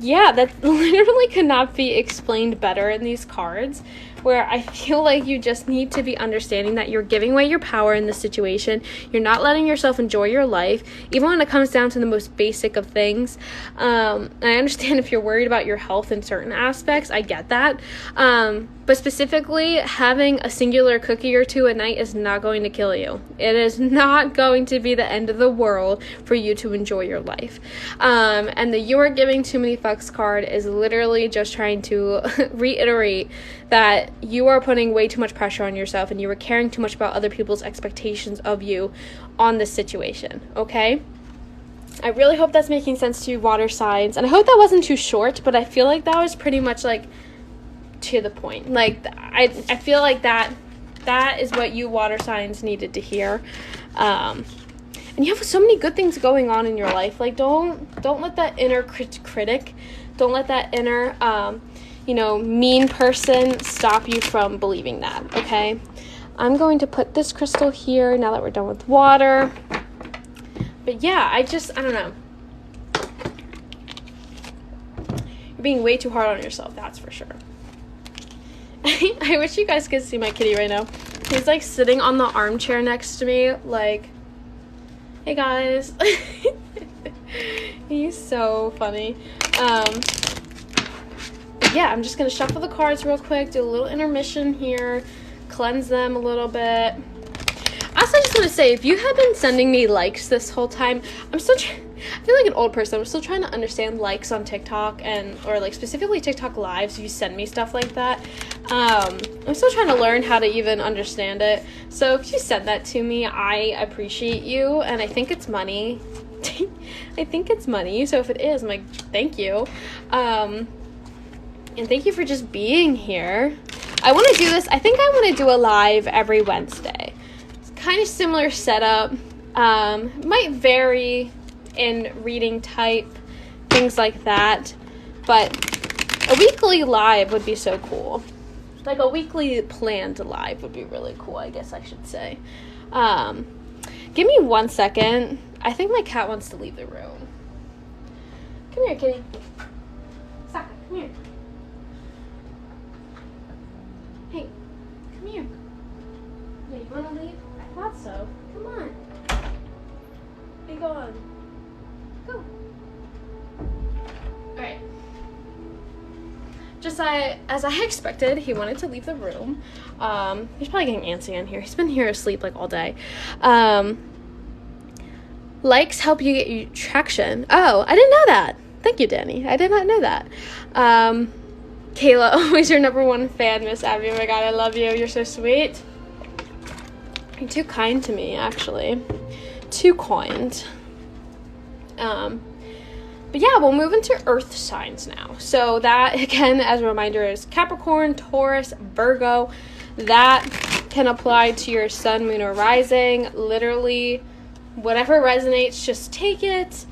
yeah, that literally could not be explained better in these cards, where I feel like you just need to be understanding that you're giving away your power in this situation. You're not letting yourself enjoy your life, even when it comes down to the most basic of things. And I understand if you're worried about your health in certain aspects. I get that. But specifically, having a singular cookie or two a night is not going to kill you. It is not going to be the end of the world for you to enjoy your life. And the you are giving too many fucks card is literally just trying to reiterate that you are putting way too much pressure on yourself and you are caring too much about other people's expectations of you on this situation, okay? I really hope that's making sense to you, water signs. And I hope that wasn't too short, but I feel like that was pretty much like to the point. Like I feel like that is what you water signs needed to hear. And you have so many good things going on in your life. Like don't let that inner critic, don't let that inner mean person stop you from believing that, okay? I'm going to put this crystal here now that we're done with water. But yeah, I don't know. You're being way too hard on yourself, that's for sure. I wish you guys could see my kitty right now. He's like sitting on the armchair next to me, like, hey guys. He's so funny. Yeah, I'm just going to shuffle the cards real quick, do a little intermission here, cleanse them a little bit. Also, I just want to say, if you have been sending me likes this whole time, I'm still I feel like an old person. I'm still trying to understand likes on TikTok or like specifically TikTok lives. You send me stuff like that. I'm still trying to learn how to even understand it. So if you send that to me, I appreciate you, and I think it's money. I think it's money. So if it is, I'm like, thank you. And thank you for just being here. I want to do this. I think I want to do a live every Wednesday. It's kind of similar setup. Might vary in reading type, things like that. But a weekly live would be so cool. Like a weekly planned live would be really cool, I guess I should say. Give me 1 second. I think my cat wants to leave the room. Come here, kitty. Saka, come here. Hey, come here. Yeah, you want to leave? I thought so. Come on. Be gone. Go. Alright. Just as I expected, he wanted to leave the room. He's probably getting antsy in here. He's been here asleep like all day. Likes help you get traction. Oh, I didn't know that. Thank you, Danny. I did not know that. Kayla, always your number one fan, Miss Abby. Oh my god, I love you. You're so sweet. You're too kind to me, actually. Too kind. But yeah, we'll move into earth signs now. So that, again, as a reminder, is Capricorn, Taurus, Virgo. That can apply to your sun, moon, or rising. Literally, whatever resonates, just take it.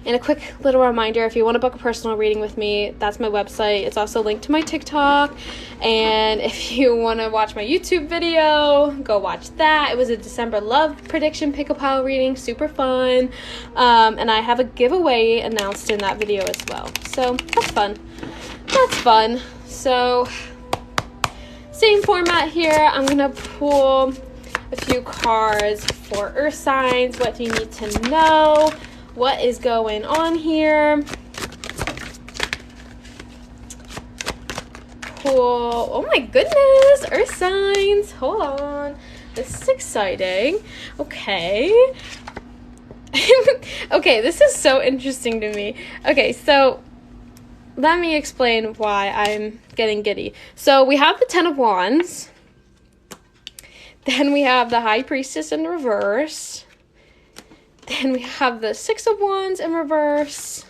And a quick little reminder, if you want to book a personal reading with me, that's my website. It's also linked to my TikTok. And if you want to watch my YouTube video, go watch that. It was a December love prediction pick-a-pile reading. Super fun. And I have a giveaway announced in that video as well. So that's fun. That's fun. So same format here. I'm going to pull a few cards for earth signs. What do you need to know? What is going on here? Cool. Oh my goodness. Earth signs. Hold on. This is exciting. Okay. Okay, this is so interesting to me. Okay, so let me explain why I'm getting giddy. So we have the Ten of Wands. Then we have the High Priestess in reverse. Then we have the Six of Wands in reverse.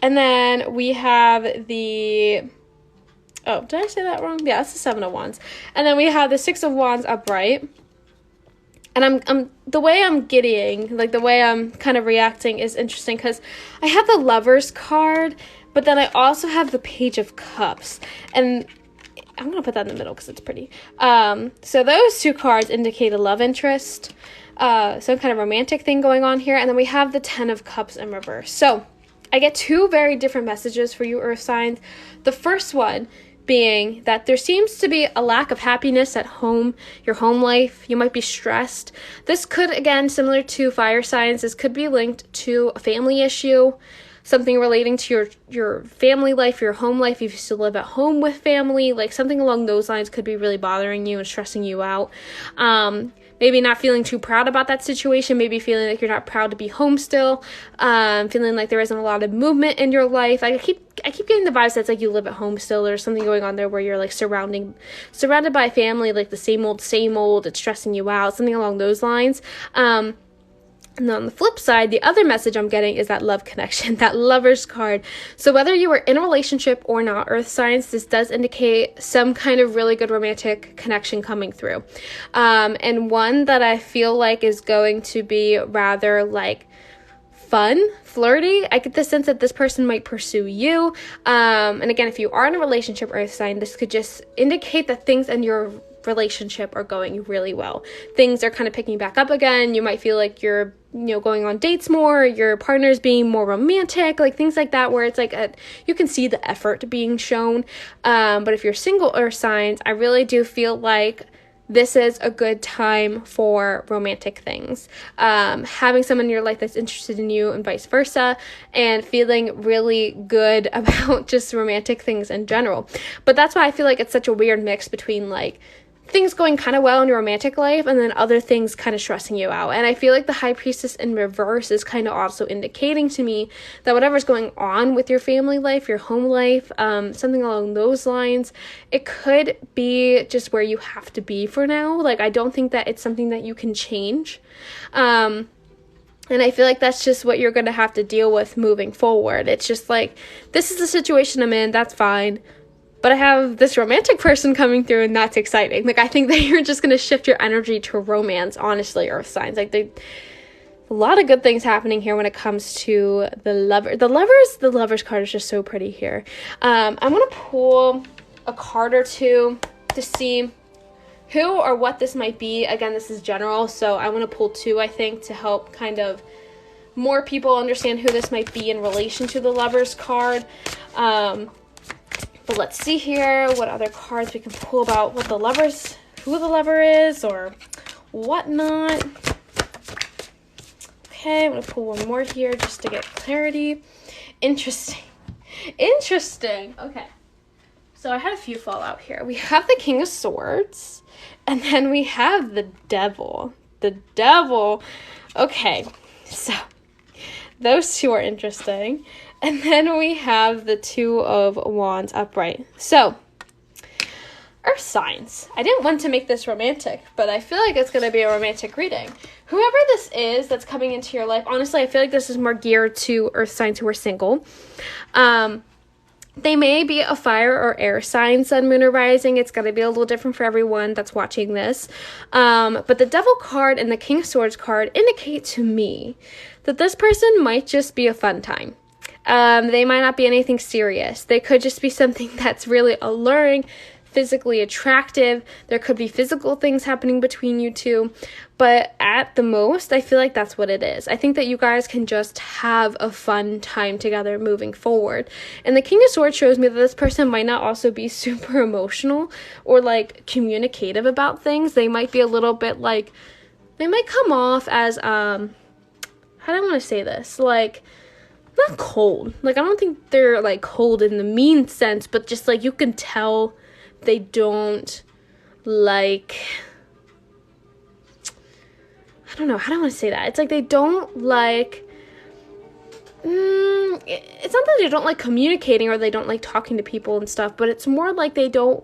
And then we have the... Oh, did I say that wrong? Yeah, that's the Seven of Wands. And then we have the Six of Wands upright. And I'm the way I'm giddying, like the way I'm kind of reacting is interesting because I have the Lovers card, but then I also have the Page of Cups. And I'm going to put that in the middle because it's pretty. So those two cards indicate a love interest. Some kind of romantic thing going on here. And then we have the Ten of Cups in reverse. So I get two very different messages for you earth signs. The first one being that there seems to be a lack of happiness at home, your home life. You might be stressed. This could, again, similar to fire signs, this could be linked to a family issue, something relating to your family life, your home life, if you still live at home with family, like something along those lines could be really bothering you and stressing you out. Maybe not feeling too proud about that situation, maybe feeling like you're not proud to be home still, feeling like there isn't a lot of movement in your life. I keep getting the vibes that's like you live at home still. There's something going on there where you're like surrounded by family, like the same old, it's stressing you out, something along those lines. And then on the flip side, the other message I'm getting is that love connection, that Lovers card. So whether you are in a relationship or not, earth signs, this does indicate some kind of really good romantic connection coming through. And one that I feel like is going to be rather like fun, flirty. I get the sense that this person might pursue you. And again, if you are in a relationship, earth sign, this could just indicate that things in your relationship are going really well. Things are kind of picking back up again. You might feel like you're going on dates more, your partner's being more romantic, like things like that, where it's like you can see the effort being shown. But if you're single earth signs, I really do feel like this is a good time for romantic things. Having someone in your life that's interested in you and vice versa, and feeling really good about just romantic things in general. But that's why I feel like it's such a weird mix between like things going kind of well in your romantic life, and then other things kind of stressing you out. And I feel like the High Priestess in reverse is kind of also indicating to me that whatever's going on with your family life, your home life, something along those lines, it could be just where you have to be for now. Like, I don't think that it's something that you can change. And I feel like that's just what you're going to have to deal with moving forward. It's just like, this is the situation I'm in, that's fine. But I have this romantic person coming through, and that's exciting. Like, I think that you're just going to shift your energy to romance, honestly, Earth signs. Like, a lot of good things happening here when it comes to the lover. The Lovers card is just so pretty here. I'm going to pull a card or two to see who or what this might be. Again, this is general, so I want to pull two, I think, to help kind of more people understand who this might be in relation to the Lovers card. But let's see here what other cards we can pull about what the lovers, who the lover is or whatnot. Okay, I'm going to pull one more here just to get clarity. Interesting. Okay. So I had a few fall out here. We have the King of Swords, and then we have the Devil. The Devil. Okay, so those two are interesting. And then we have the Two of Wands upright. So, Earth signs. I didn't want to make this romantic, but I feel like it's going to be a romantic reading. Whoever this is that's coming into your life, honestly, I feel like this is more geared to Earth signs who are single. They may be a fire or air sign, sun, moon, or rising. It's going to be a little different for everyone that's watching this. But the Devil card and the King of Swords card indicate to me that this person might just be a fun time. They might not be anything serious. They could just be something that's really alluring, physically attractive. There could be physical things happening between you two. But at the most, I feel like that's what it is. I think that you guys can just have a fun time together moving forward. And the King of Swords shows me that this person might not also be super emotional or like communicative about things. They might be a little bit like, they might come off as, how do I want to say this? Like, not cold. Like, I don't think they're like cold in the mean sense, but just like you can tell they don't like, I don't know, how do I want to say that? It's like they don't like, it's not that they don't like communicating or they don't like talking to people and stuff, but it's more like they don't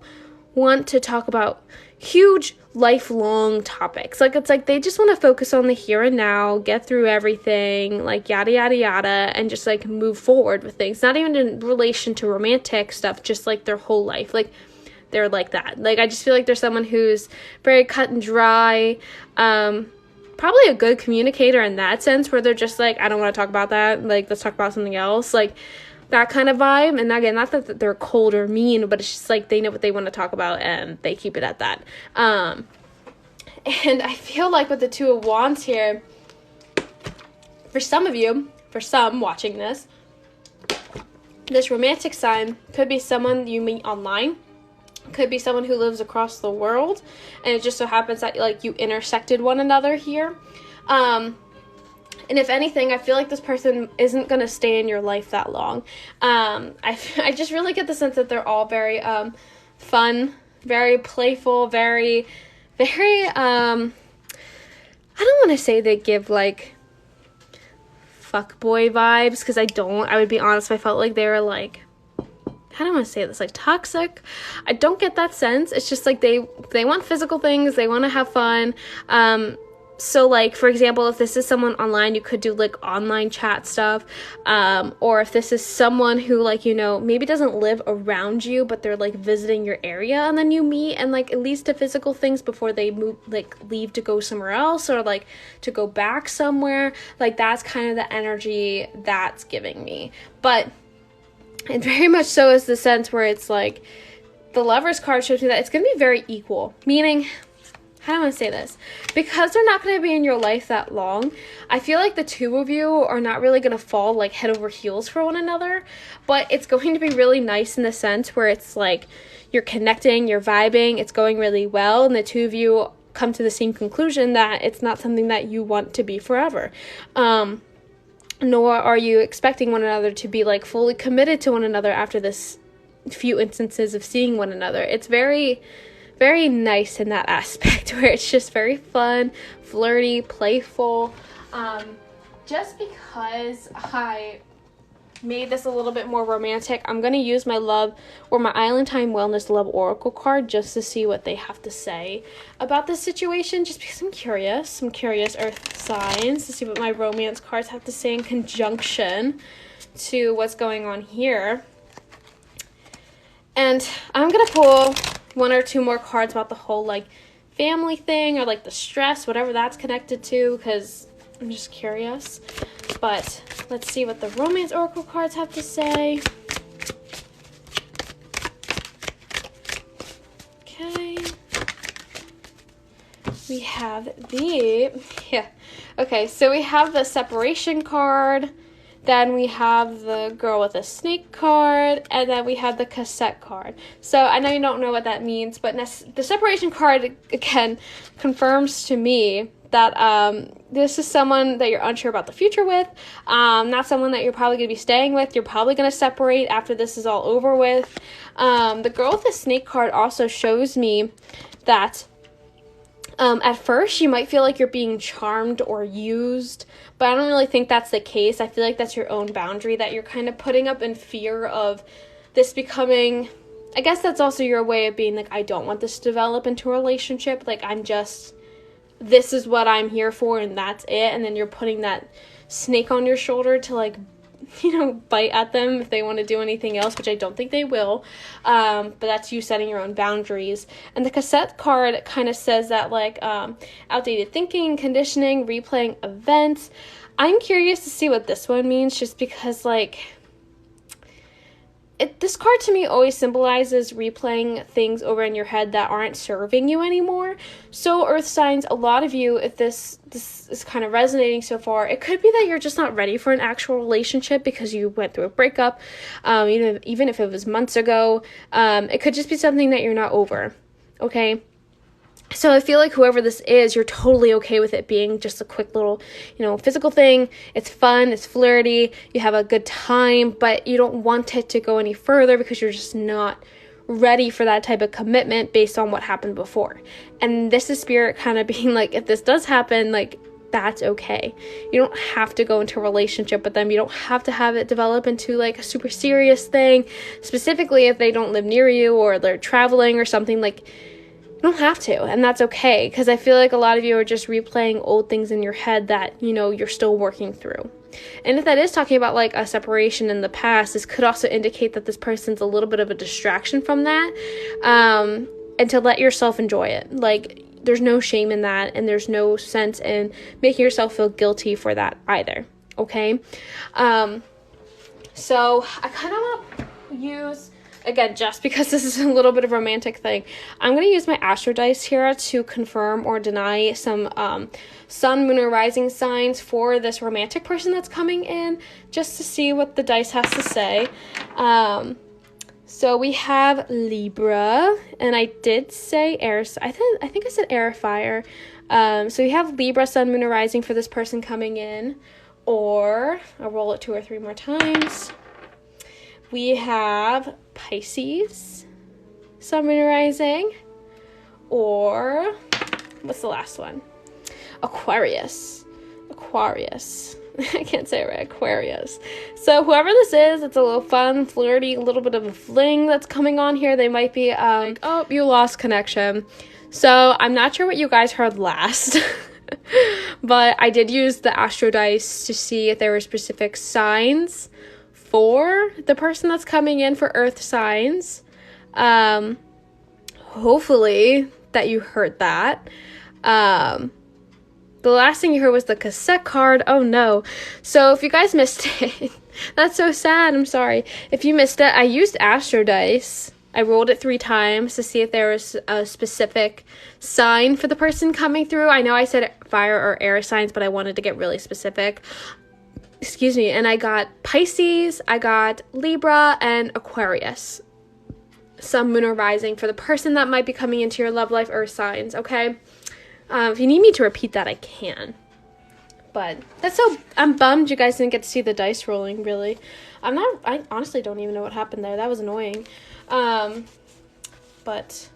want to talk about huge lifelong topics. Like, it's like they just want to focus on the here and now, get through everything, like yada yada yada, and just like move forward with things. Not even in relation to romantic stuff, just like their whole life. Like, they're like that. Like, I just feel like there's someone who's very cut and dry, probably a good communicator in that sense, where they're just like, I don't want to talk about that, like, let's talk about something else, like that kind of vibe. And again, not that they're cold or mean, but it's just like they know what they want to talk about and they keep it at that. And I feel like with the Two of Wands here, for some of you, for some watching this romantic sign could be someone you meet online. Could be someone who lives across the world, and it just so happens that like you intersected one another here. And if anything, I feel like this person isn't going to stay in your life that long. I just really get the sense that they're all very fun, very playful, very I don't want to say they give like fuckboy vibes, because I don't. I would be honest if I felt like they were like, how do I want to say this, like toxic? I don't get that sense. It's just like they want physical things, they want to have fun. So like, for example, if this is someone online, you could do like online chat stuff. Or if this is someone who, like, you know, maybe doesn't live around you, but they're like visiting your area, and then you meet and like at least to physical things before they move, like leave to go somewhere else or like to go back somewhere. Like, that's kind of the energy that's giving me. But it very much so is the sense where it's like the Lovers card shows me that it's going to be very equal. Meaning, how do I want to say this? Because they're not going to be in your life that long, I feel like the two of you are not really going to fall like head over heels for one another. But it's going to be really nice in the sense where it's like you're connecting, you're vibing, it's going really well, and the two of you come to the same conclusion that it's not something that you want to be forever. Nor are you expecting one another to be like fully committed to one another after this few instances of seeing one another. It's very, very nice in that aspect where it's just very fun, flirty, playful. Just because I made this a little bit more romantic, I'm going to use my love or my Island Time Wellness Love Oracle card just to see what they have to say about this situation, just because I'm curious. I'm curious earth signs to see what my romance cards have to say in conjunction to what's going on here. And I'm going to pull one or two more cards about the whole like family thing or like the stress, whatever that's connected to, because I'm just curious. But let's see what the romance oracle cards have to say. Okay. We have so we have the separation card. Then we have the girl with a snake card, and then we have the cassette card. So I know you don't know what that means, but the separation card, again, confirms to me that this is someone that you're unsure about the future with, not someone that you're probably going to be staying with. You're probably going to separate after this is all over with. The girl with the snake card also shows me that at first, you might feel like you're being charmed or used, but I don't really think that's the case. I feel like that's your own boundary that you're kind of putting up in fear of this becoming, I guess that's also your way of being like, I don't want this to develop into a relationship. Like, this is what I'm here for and that's it. And then you're putting that snake on your shoulder to like, bite at them if they want to do anything else, which I don't think they will. But that's you setting your own boundaries. And the cassette card kind of says that like outdated thinking, conditioning, replaying events. I'm curious to see what this one means, just because like this card to me always symbolizes replaying things over in your head that aren't serving you anymore. So earth signs, a lot of you, if this is kind of resonating so far, it could be that you're just not ready for an actual relationship because you went through a breakup, even if it was months ago. It could just be something that you're not over, okay? So I feel like whoever this is, you're totally okay with it being just a quick little, physical thing. It's fun, it's flirty, you have a good time, but you don't want it to go any further because you're just not ready for that type of commitment based on what happened before. And this is spirit kind of being like, if this does happen, like, that's okay. You don't have to go into a relationship with them. You don't have to have it develop into like a super serious thing, specifically if they don't live near you or they're traveling or something. Like, you don't have to, and that's okay, because I feel like a lot of you are just replaying old things in your head that, you're still working through. And if that is talking about, like, a separation in the past, this could also indicate that this person's a little bit of a distraction from that, and to let yourself enjoy it. Like, there's no shame in that, and there's no sense in making yourself feel guilty for that either, okay? So I kind of want to use... Again, just because this is a little bit of a romantic thing, I'm going to use my astro dice here to confirm or deny some sun, moon, or rising signs for this romantic person that's coming in, just to see what the dice has to say. So we have Libra, and I did say air. I think I said air, fire. So we have Libra, sun, moon, or rising for this person coming in, or I'll roll it 2 or 3 more times. We have Pisces, sun, moon, rising, or what's the last one? Aquarius. I can't say it right. Aquarius. So whoever this is, it's a little fun, flirty, a little bit of a fling that's coming on here. They might be like, oh, you lost connection. So I'm not sure what you guys heard last. But I did use the astro dice to see if there were specific signs for the person that's coming in for earth signs. Hopefully that you heard that. The last thing you heard was the cassette card. Oh no. So if you guys missed it, that's so sad. I'm sorry. If you missed it, I used astro dice. I rolled it 3 times to see if there was a specific sign for the person coming through. I know I said fire or air signs, but I wanted to get really specific. Excuse me, and I got Pisces, I got Libra, and Aquarius. Sun, moon, or rising for the person that might be coming into your love life, earth signs, okay? If you need me to repeat that, I can. But I'm bummed you guys didn't get to see the dice rolling, really. I honestly don't even know what happened there. That was annoying. But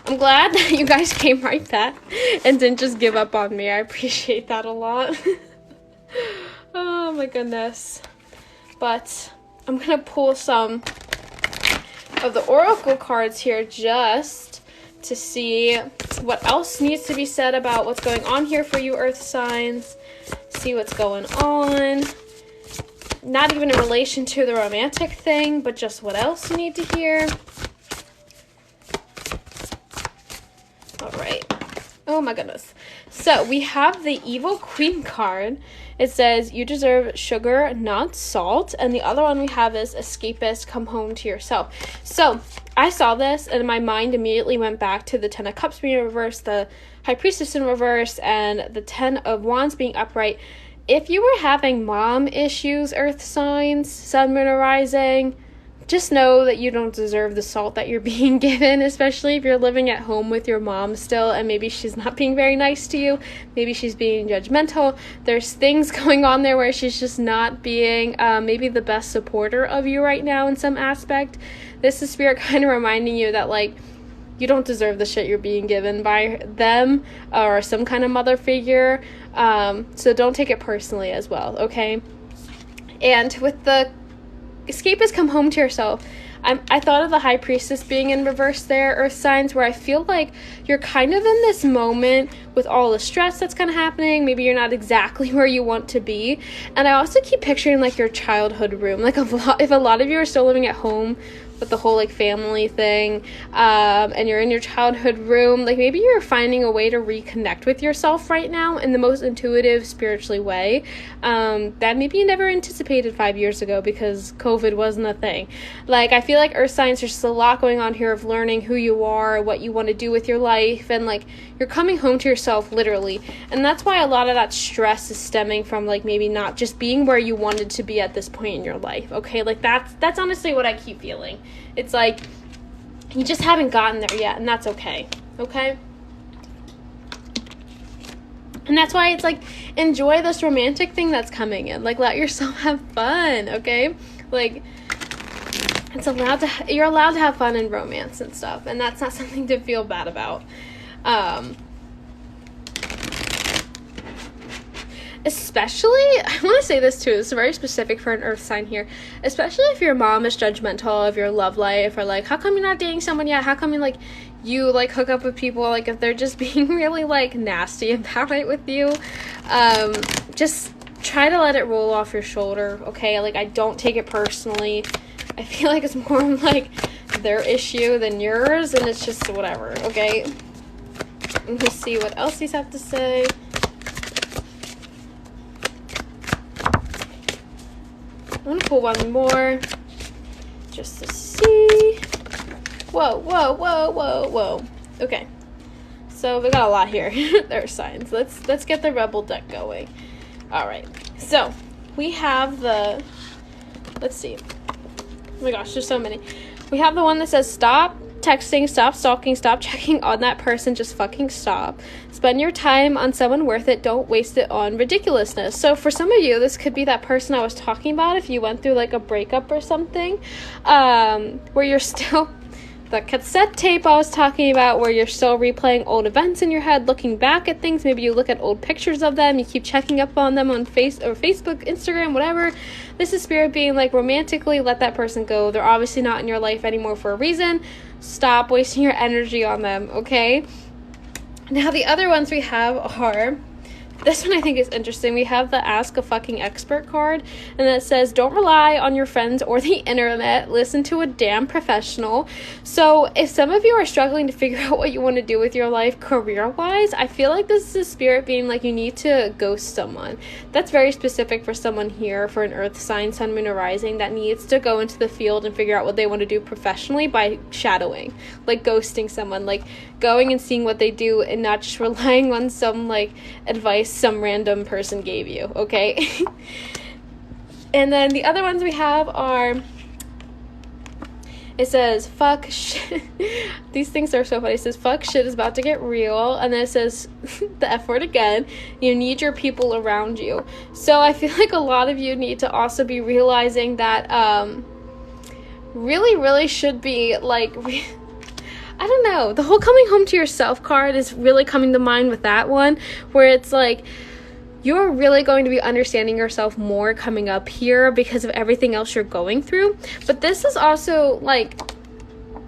I'm glad that you guys came right back and didn't just give up on me. I appreciate that a lot. Oh my goodness. But I'm going to pull some of the oracle cards here just to see what else needs to be said about what's going on here for you earth signs. See what's going on. Not even in relation to the romantic thing, but just what else you need to hear. All right. Oh my goodness. So we have the Evil Queen card. It says, you deserve sugar, not salt. And the other one we have is escapist, come home to yourself. So I saw this and my mind immediately went back to the 10 of Cups being in reverse, the High Priestess in reverse, and the 10 of Wands being upright. If you were having mom issues, earth signs, sun, moon, or rising, just know that you don't deserve the salt that you're being given, especially if you're living at home with your mom still and maybe she's not being very nice to you. Maybe she's being judgmental. There's things going on there where she's just not being maybe the best supporter of you right now in some aspect. This is Spirit kind of reminding you that, like, you don't deserve the shit you're being given by them or some kind of mother figure. So don't take it personally as well, okay? And with the escapist, come home to yourself. I thought of the High Priestess being in reverse there, earth signs, where I feel like you're kind of in this moment with all the stress that's kind of happening. Maybe you're not exactly where you want to be. And I also keep picturing, like, your childhood room. Like, if a lot of you are still living at home with the whole, like, family thing, and you're in your childhood room, like, maybe you're finding a way to reconnect with yourself right now in the most intuitive, spiritually way, that maybe you never anticipated 5 years ago because COVID wasn't a thing. Like, I feel like earth signs, there's just a lot going on here of learning who you are, what you want to do with your life, and, like, you're coming home to yourself, literally. And that's why a lot of that stress is stemming from, like, maybe not just being where you wanted to be at this point in your life, okay? Like, that's honestly what I keep feeling. It's like, you just haven't gotten there yet, and that's okay, okay? And that's why it's like, enjoy this romantic thing that's coming in. Like, let yourself have fun, okay? Like, you're allowed to have fun in romance and stuff, and that's not something to feel bad about. Especially, I want to say this too, it's very specific for an earth sign here, especially if your mom is judgmental of your love life, or like, how come you're not dating someone yet? How come you like hook up with people? Like, if they're just being really, like, nasty about it with you, just try to let it roll off your shoulder, okay? Like, I don't take it personally. I feel like it's more like their issue than yours, and it's just whatever, okay? Let me see what else he's have to say. I'm going to pull one more just to see. Whoa. Okay. So we got a lot here. There are signs. Let's get the Rebel deck going. All right. So we have the, let's see. Oh my gosh, there's so many. We have the one that says stop texting, stop stalking, stop checking on that person, just fucking stop. Spend your time on someone worth it, don't waste it on ridiculousness. So for some of you, this could be that person I was talking about if you went through, like, a breakup or something, where you're still, the cassette tape I was talking about, where you're still replaying old events in your head, looking back at things. Maybe you look at old pictures of them, you keep checking up on them on Facebook, Instagram, whatever. This is Spirit being like, romantically, let that person go. They're obviously not in your life anymore for a reason. Stop wasting your energy on them, okay? Now, the other ones we have are, this one I think is interesting. We have the Ask a Fucking Expert card, and it says, don't rely on your friends or the internet. Listen to a damn professional. So if some of you are struggling to figure out what you want to do with your life career-wise, I feel like this is a Spirit being like, you need to ghost someone. That's very specific for someone here, for an earth sign, sun, moon, or rising, that needs to go into the field and figure out what they want to do professionally by shadowing, like ghosting someone, like going and seeing what they do and not just relying on some, like, advice some random person gave you, okay? And then the other ones we have are, it says, fuck shit. These things are so funny. It says, fuck shit is about to get real. And then it says, the F word again, you need your people around you. So I feel like a lot of you need to also be realizing that, really should be, like, I don't know. The whole coming home to yourself card is really coming to mind with that one, where it's like, you're really going to be understanding yourself more coming up here because of everything else you're going through. But this is also like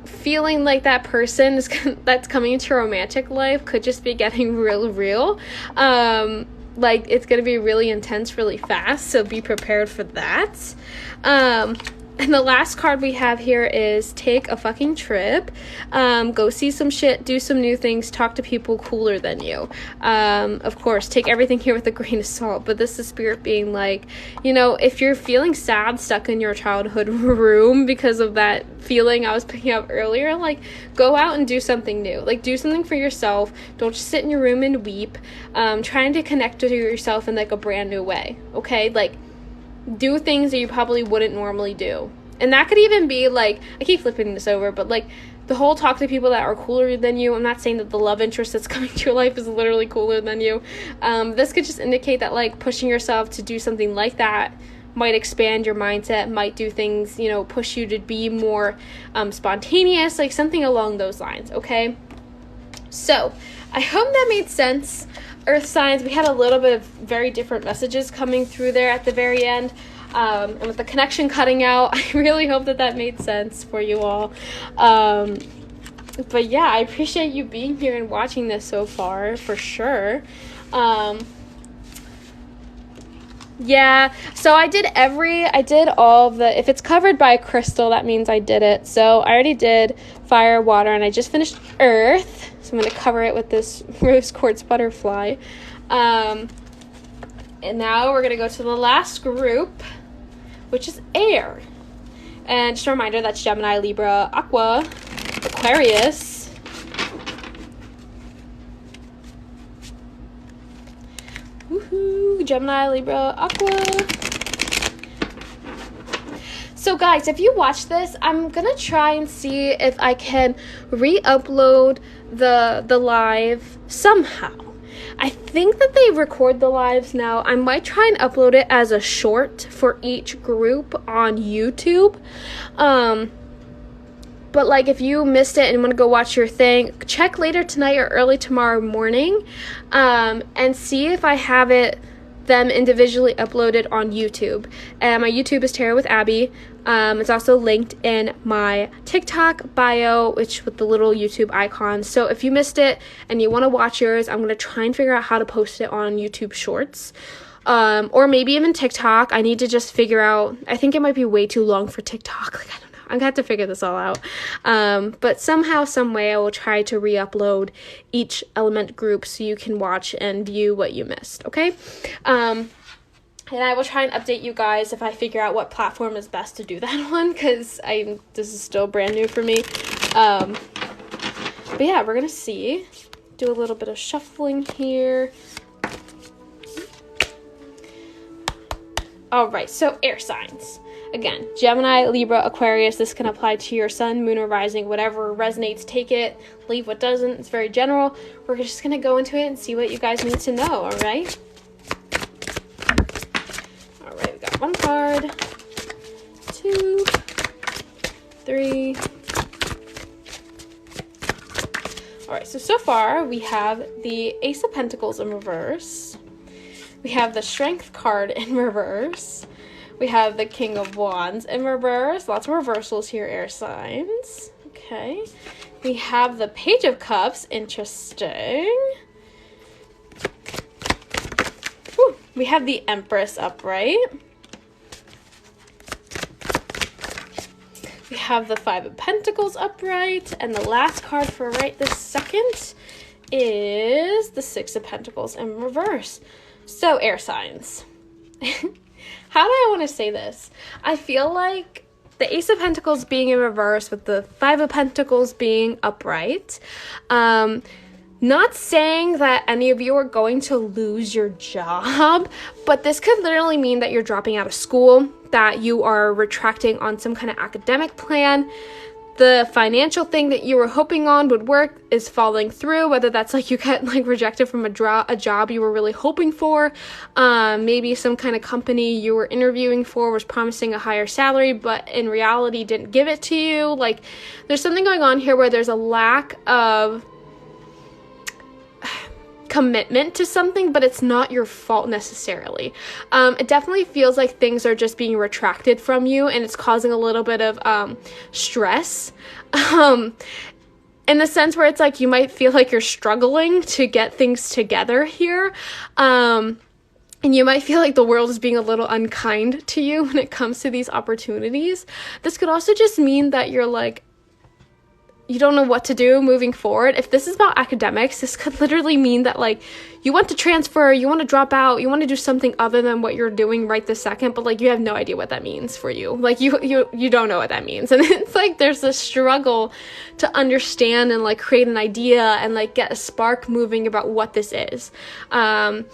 feeling like that person that's coming into your romantic life could just be getting real. Like it's going to be really intense really fast, so be prepared for that. And the last card we have here is take a fucking trip, go see some shit, do some new things, talk to people cooler than you. Of course, take everything here with a grain of salt, but this is spirit being like, you know, if you're feeling sad, stuck in your childhood room because of that feeling I was picking up earlier, like, go out and do something new. Like, do something for yourself. Don't just sit in your room and weep. Trying to connect to yourself in, like, a brand new way, okay? Like, do things that you probably wouldn't normally do. And that could even be, like, I keep flipping this over, but, like, the whole talk to people that are cooler than you. I'm not saying that the love interest that's coming to your life is literally cooler than you. This could just indicate that, like, pushing yourself to do something like that might expand your mindset, might do things, you know, push you to be more spontaneous, like, something along those lines, okay? So, I hope that made sense. Earth signs, we had a little bit of very different messages coming through there at the very end, and with the connection cutting out, I really hope that made sense for you all. But yeah, I appreciate you being here and watching this so far, for sure. Yeah, so I did all of the, if it's covered by a crystal, that means I did it. So I already did fire, water, and I just finished earth. So I'm going to cover it with this rose quartz butterfly. And now we're going to go to the last group, which is air. And just a reminder, that's Gemini, Libra, Aqua, Aquarius, woohoo, Gemini, Libra, Aqua. So guys, if you watch this, I'm gonna try and see if I can re-upload the live somehow. I think that they record the lives now. I might try and upload it as a short for each group on YouTube. But like, if you missed it and want to go watch your thing, check later tonight or early tomorrow morning, and see if I have them individually uploaded on YouTube. And my YouTube is Tarot with Abby. It's also linked in my TikTok bio, which with the little YouTube icon. So if you missed it and you want to watch yours, I'm going to try and figure out how to post it on YouTube Shorts. Or maybe even TikTok. I need to just figure out, I think it might be way too long for TikTok. Like, I don't know. I'm going to have to figure this all out. But somehow, some way, I will try to re-upload each element group so you can watch and view what you missed, okay? And I will try and update you guys if I figure out what platform is best to do that on, because this is still brand new for me. But yeah, we're going to see. Do a little bit of shuffling here. All right, so air signs. Again, Gemini, Libra, Aquarius, this can apply to your sun, moon, or rising. Whatever resonates, take it. Leave what doesn't. It's very general. We're just going to go into it and see what you guys need to know, all right? All right, we got one card, 2, 3. All right, so far we have the Ace of Pentacles in reverse. We have the Strength card in reverse. We have the King of Wands in reverse. Lots of reversals here, air signs. Okay. We have the Page of Cups. Interesting. Whew. We have the Empress upright. We have the Five of Pentacles upright. And the last card for right this second is the Six of Pentacles in reverse. So, air signs. How do I want to say this? I feel like the Ace of Pentacles being in reverse with the Five of Pentacles being upright. Not saying that any of you are going to lose your job, but this could literally mean that you're dropping out of school, that you are retracting on some kind of academic plan. the financial thing that you were hoping on would work is falling through, whether that's like you get like rejected from a job you were really hoping for. Maybe some kind of company you were interviewing for was promising a higher salary, but in reality didn't give it to you. Like, there's something going on here where there's a lack of commitment to something, but it's not your fault necessarily. It definitely feels like things are just being retracted from you, and it's causing a little bit of stress. In the sense where it's like you might feel like you're struggling to get things together here. And you might feel like the world is being a little unkind to you when it comes to these opportunities. This could also just mean that you're like, you don't know what to do moving forward. If this is about academics, this could literally mean that like you want to transfer, you want to drop out, you want to do something other than what you're doing right this second, but like you have no idea what that means for you. Like you don't know what that means. And it's like there's this struggle to understand and like create an idea and like get a spark moving about what this is. And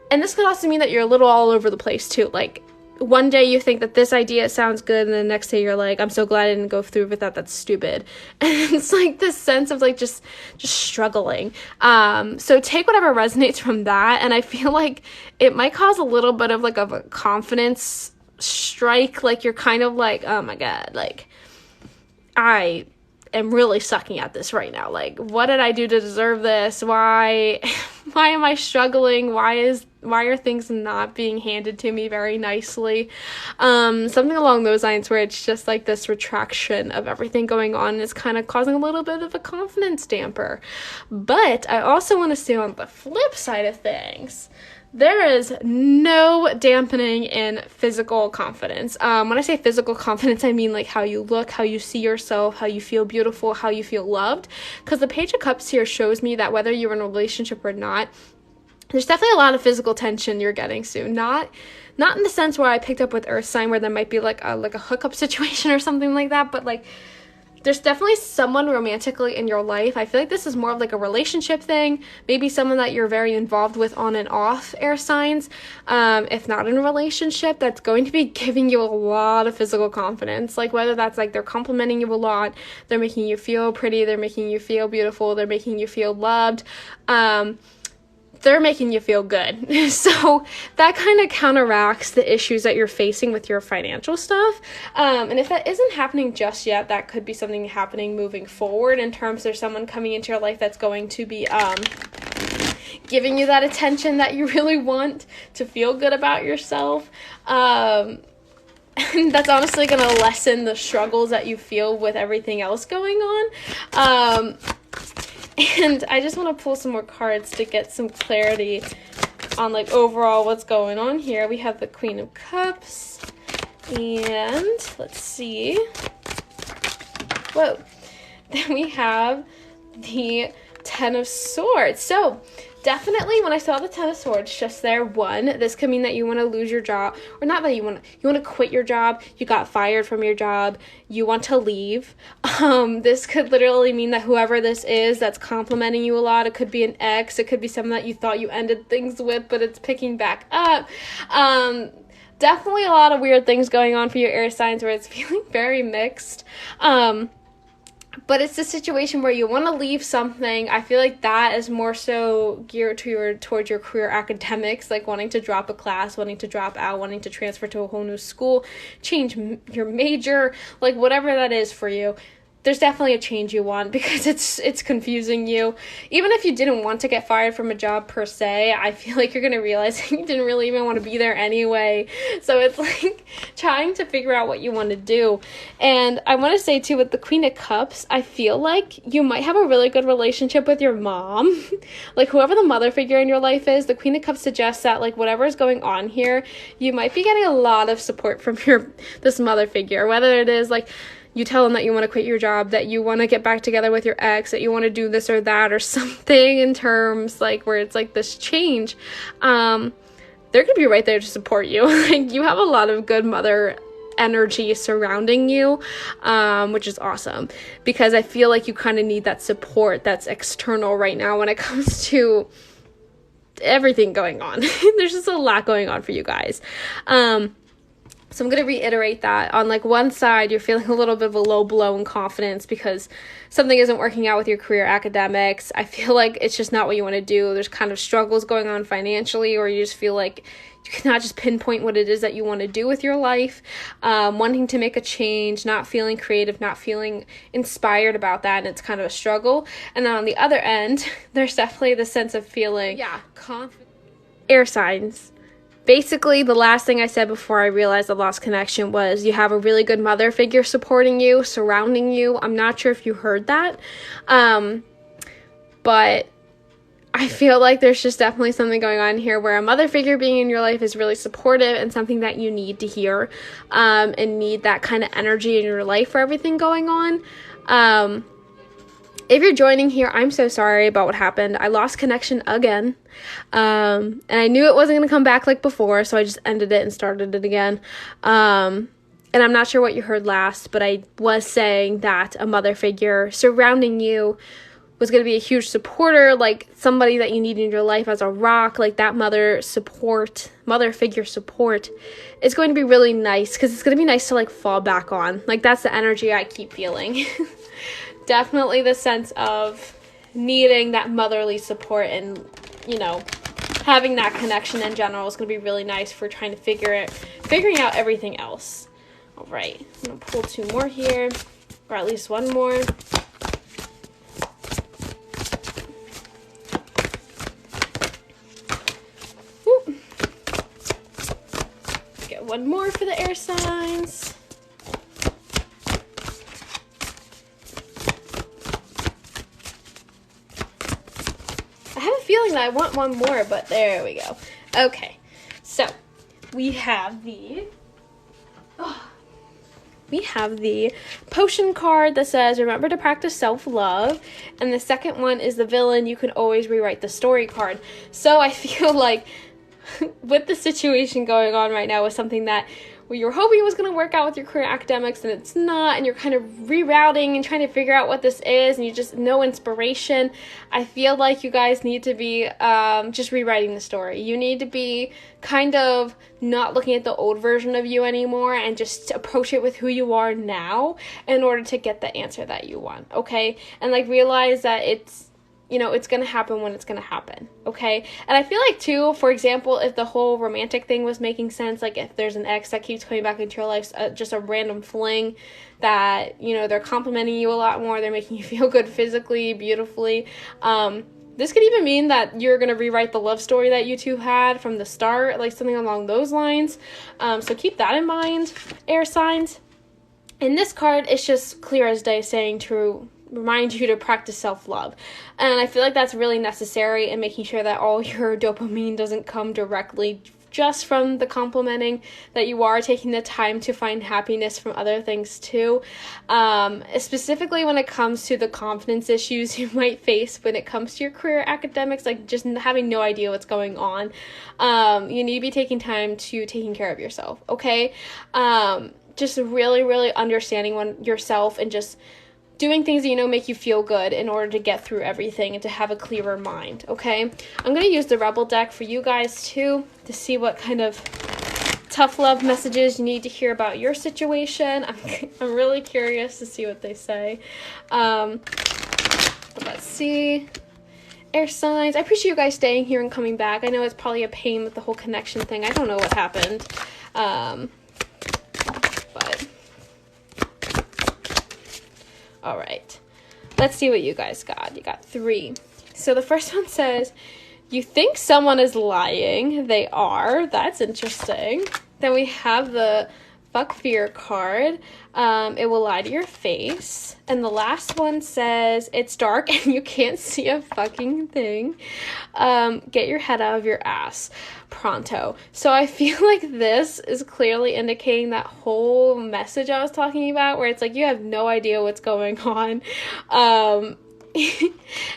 this could also mean that you're a little all over the place too. Like, one day you think that this idea sounds good, and the next day you're like, I'm so glad I didn't go through with that. That's stupid. And it's like this sense of like just struggling. So take whatever resonates from that. And I feel like it might cause a little bit of like a confidence strike. Like you're kind of like, oh my God, like I am really sucking at this right now. Like, what did I do to deserve this? Why am I struggling? Why are things not being handed to me very nicely? Something along those lines, where it's just like this retraction of everything going on is kind of causing a little bit of a confidence damper. But I also want to say on the flip side of things, there is no dampening in physical confidence. When I say physical confidence, I mean like how you look, how you see yourself, how you feel beautiful, how you feel loved. Because the Page of Cups here shows me that whether you're in a relationship or not, there's definitely a lot of physical tension you're getting soon. Not in the sense where I picked up with Earth sign, where there might be like a hookup situation or something like that, but like there's definitely someone romantically in your life. I feel like this is more of like a relationship thing, maybe someone that you're very involved with on and off, air signs. If not in a relationship, that's going to be giving you a lot of physical confidence. Like whether that's like they're complimenting you a lot, they're making you feel pretty, they're making you feel beautiful, they're making you feel loved. They're making you feel good. So that kind of counteracts the issues that you're facing with your financial stuff. And if that isn't happening just yet, that could be something happening moving forward, in terms there's someone coming into your life that's going to be giving you that attention that you really want to feel good about yourself. And that's honestly going to lessen the struggles that you feel with everything else going on. And I just want to pull some more cards to get some clarity on like overall what's going on here. We have the Queen of Cups, and let's see. Whoa. Then we have the Ten of Swords. So definitely when I saw the Ten of Swords just there, one, this could mean that you want to lose your job, or not that you want to quit your job, you got fired from your job, you want to leave. This could literally mean that whoever this is that's complimenting you a lot, it could be an ex, it could be someone that you thought you ended things with, but it's picking back up. Definitely a lot of weird things going on for your air signs, where it's feeling very mixed. But it's a situation where you want to leave something. I feel like that is more so geared towards your career academics, like wanting to drop a class, wanting to drop out, wanting to transfer to a whole new school, change your major, like whatever that is for you. There's definitely a change you want, because it's confusing you. Even if you didn't want to get fired from a job per se, I feel like you're going to realize you didn't really even want to be there anyway. So it's like trying to figure out what you want to do. And I want to say too, with the Queen of Cups, I feel like you might have a really good relationship with your mom. Like whoever the mother figure in your life is, the Queen of Cups suggests that like whatever is going on here, you might be getting a lot of support from this mother figure, whether it is like you tell them that you want to quit your job, that you want to get back together with your ex, that you want to do this or that or something, in terms like where it's like this change. They're going to be right there to support you. Like you have a lot of good mother energy surrounding you, which is awesome, because I feel like you kind of need that support that's external right now when it comes to everything going on. There's just a lot going on for you guys. So I'm going to reiterate that. On like one side, you're feeling a little bit of a low blow in confidence because something isn't working out with your career, academics. I feel like it's just not what you want to do. There's kind of struggles going on financially, or you just feel like you cannot just pinpoint what it is that you want to do with your life. Wanting to make a change, not feeling creative, not feeling inspired about that, and it's kind of a struggle. And then on the other end, there's definitely the sense of feeling, confident. Air signs. Basically, the last thing I said before I realized I lost connection was you have a really good mother figure supporting you, surrounding you. I'm not sure if you heard that, but I feel like there's just definitely something going on here where a mother figure being in your life is really supportive and something that you need to hear, and need that kind of energy in your life for everything going on. If you're joining here, I'm so sorry about what happened. I lost connection again. And I knew it wasn't going to come back like before, so I just ended it and started it again. And I'm not sure what you heard last, but I was saying that a mother figure surrounding you was going to be a huge supporter, like somebody that you need in your life as a rock, like that mother figure support is going to be really nice, because it's going to be nice to like fall back on. Like that's the energy I keep feeling. Definitely the sense of needing that motherly support and, you know, having that connection in general is going to be really nice for trying to figuring out everything else. All right, I'm going to pull 2 more here, or at least 1 more. Woo. Get 1 more for the air signs. Feeling that I want 1 more, but there we go. Okay, so we have the potion card that says remember to practice self-love, and the second one is the villain, you can always rewrite the story card. So I feel like with the situation going on right now with something that you were hoping was going to work out with your career academics and it's not, and you're kind of rerouting and trying to figure out what this is, and you just no inspiration. I feel like you guys need to be just rewriting the story. You need to be kind of not looking at the old version of you anymore and just approach it with who you are now in order to get the answer that you want, okay? And like realize that it's, you know, it's going to happen when it's going to happen, okay? And I feel like, too, for example, if the whole romantic thing was making sense, like if there's an ex that keeps coming back into your life, just a random fling that, you know, they're complimenting you a lot more, they're making you feel good physically, beautifully, this could even mean that you're going to rewrite the love story that you two had from the start, like something along those lines. So keep that in mind, air signs. In this card, it's just clear as day saying to remind you to practice self-love. And I feel like that's really necessary in making sure that all your dopamine doesn't come directly just from the complimenting, that you are taking the time to find happiness from other things too. Specifically when it comes to the confidence issues you might face when it comes to your career academics, like just having no idea what's going on. You need to be taking time to taking care of yourself, okay? Just really, really understanding yourself and just doing things that you know make you feel good in order to get through everything and to have a clearer mind, okay? I'm going to use the Rebel deck for you guys too to see what kind of tough love messages you need to hear about your situation. I'm really curious to see what they say. Let's see. Air signs. I appreciate you guys staying here and coming back. I know it's probably a pain with the whole connection thing. I don't know what happened. But all right, let's see what you guys got. You got 3. So the first one says, you think someone is lying. They are. That's interesting. Then we have the fuck fear card. It will lie to your face. And the last one says, it's dark and you can't see a fucking thing. Get your head out of your ass pronto. So I feel like this is clearly indicating that whole message I was talking about, where it's like you have no idea what's going on.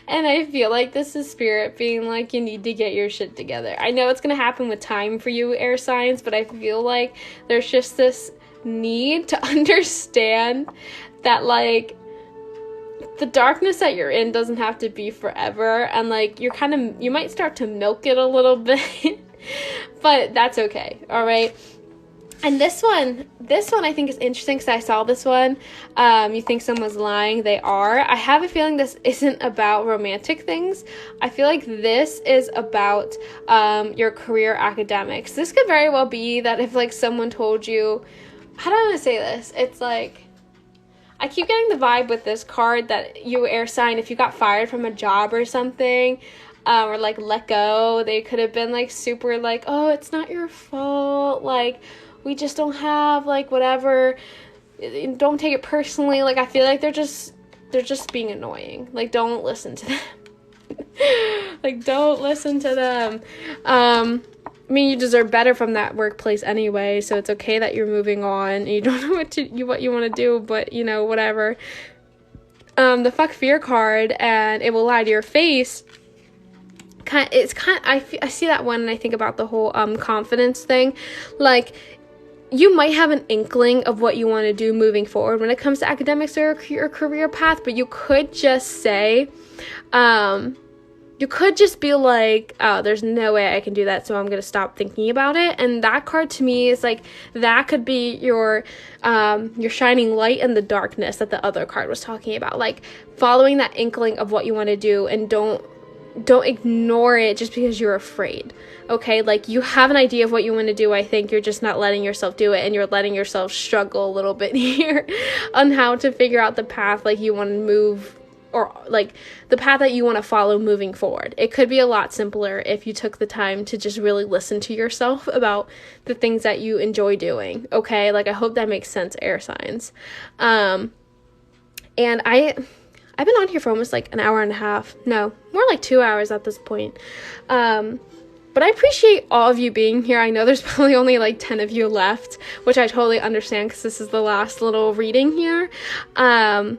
And I feel like this is spirit being like, you need to get your shit together. I know it's going to happen with time for you, air signs, but I feel like there's just this need to understand that, like, the darkness that you're in doesn't have to be forever, and like you might start to milk it a little bit, but that's okay. All right. And this one I think is interesting because I saw this one. You think someone's lying, they are. I have a feeling this isn't about romantic things. I feel like this is about your career academics. This could very well be that if like someone told you, how do I want to say this? It's like, I keep getting the vibe with this card that you air sign, if you got fired from a job or something, or like let go, they could have been like super like, oh, it's not your fault, like we just don't have like whatever, don't take it personally. Like I feel like they're just being annoying. Like don't listen to them. Like don't listen to them. I mean, you deserve better from that workplace anyway, so it's okay that you're moving on and you don't know what you want to do, but you know, whatever. The fuck fear card, and it will lie to your face. I see that one and I think about the whole confidence thing. Like, you might have an inkling of what you want to do moving forward when it comes to academics or your career path, but you could just say, you could just be like, oh, there's no way I can do that, so I'm going to stop thinking about it. And that card to me is like, that could be your shining light in the darkness that the other card was talking about. Like, following that inkling of what you want to do, and don't ignore it just because you're afraid. Okay, like you have an idea of what you want to do. I think you're just not letting yourself do it, and you're letting yourself struggle a little bit here on how to figure out the path like you want to move, or like the path that you want to follow moving forward. It could be a lot simpler if you took the time to just really listen to yourself about the things that you enjoy doing. Okay, like I hope that makes sense, air signs. And I've been on here for almost like an hour and a half. No, more like 2 hours at this point. But I appreciate all of you being here. I know there's probably only like 10 of you left, which I totally understand because this is the last little reading here. But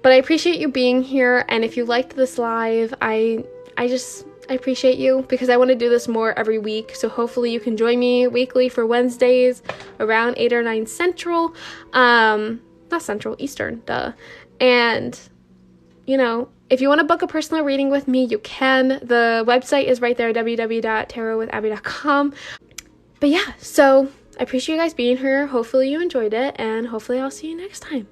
I appreciate you being here. And if you liked this live, I appreciate you, because I want to do this more every week. So hopefully you can join me weekly for Wednesdays around 8 or 9 Central. Not Central, Eastern, duh. And you know, if you want to book a personal reading with me, you can. The website is right there, www.tarotwithabby.com. But yeah, so I appreciate you guys being here. Hopefully you enjoyed it, and hopefully I'll see you next time.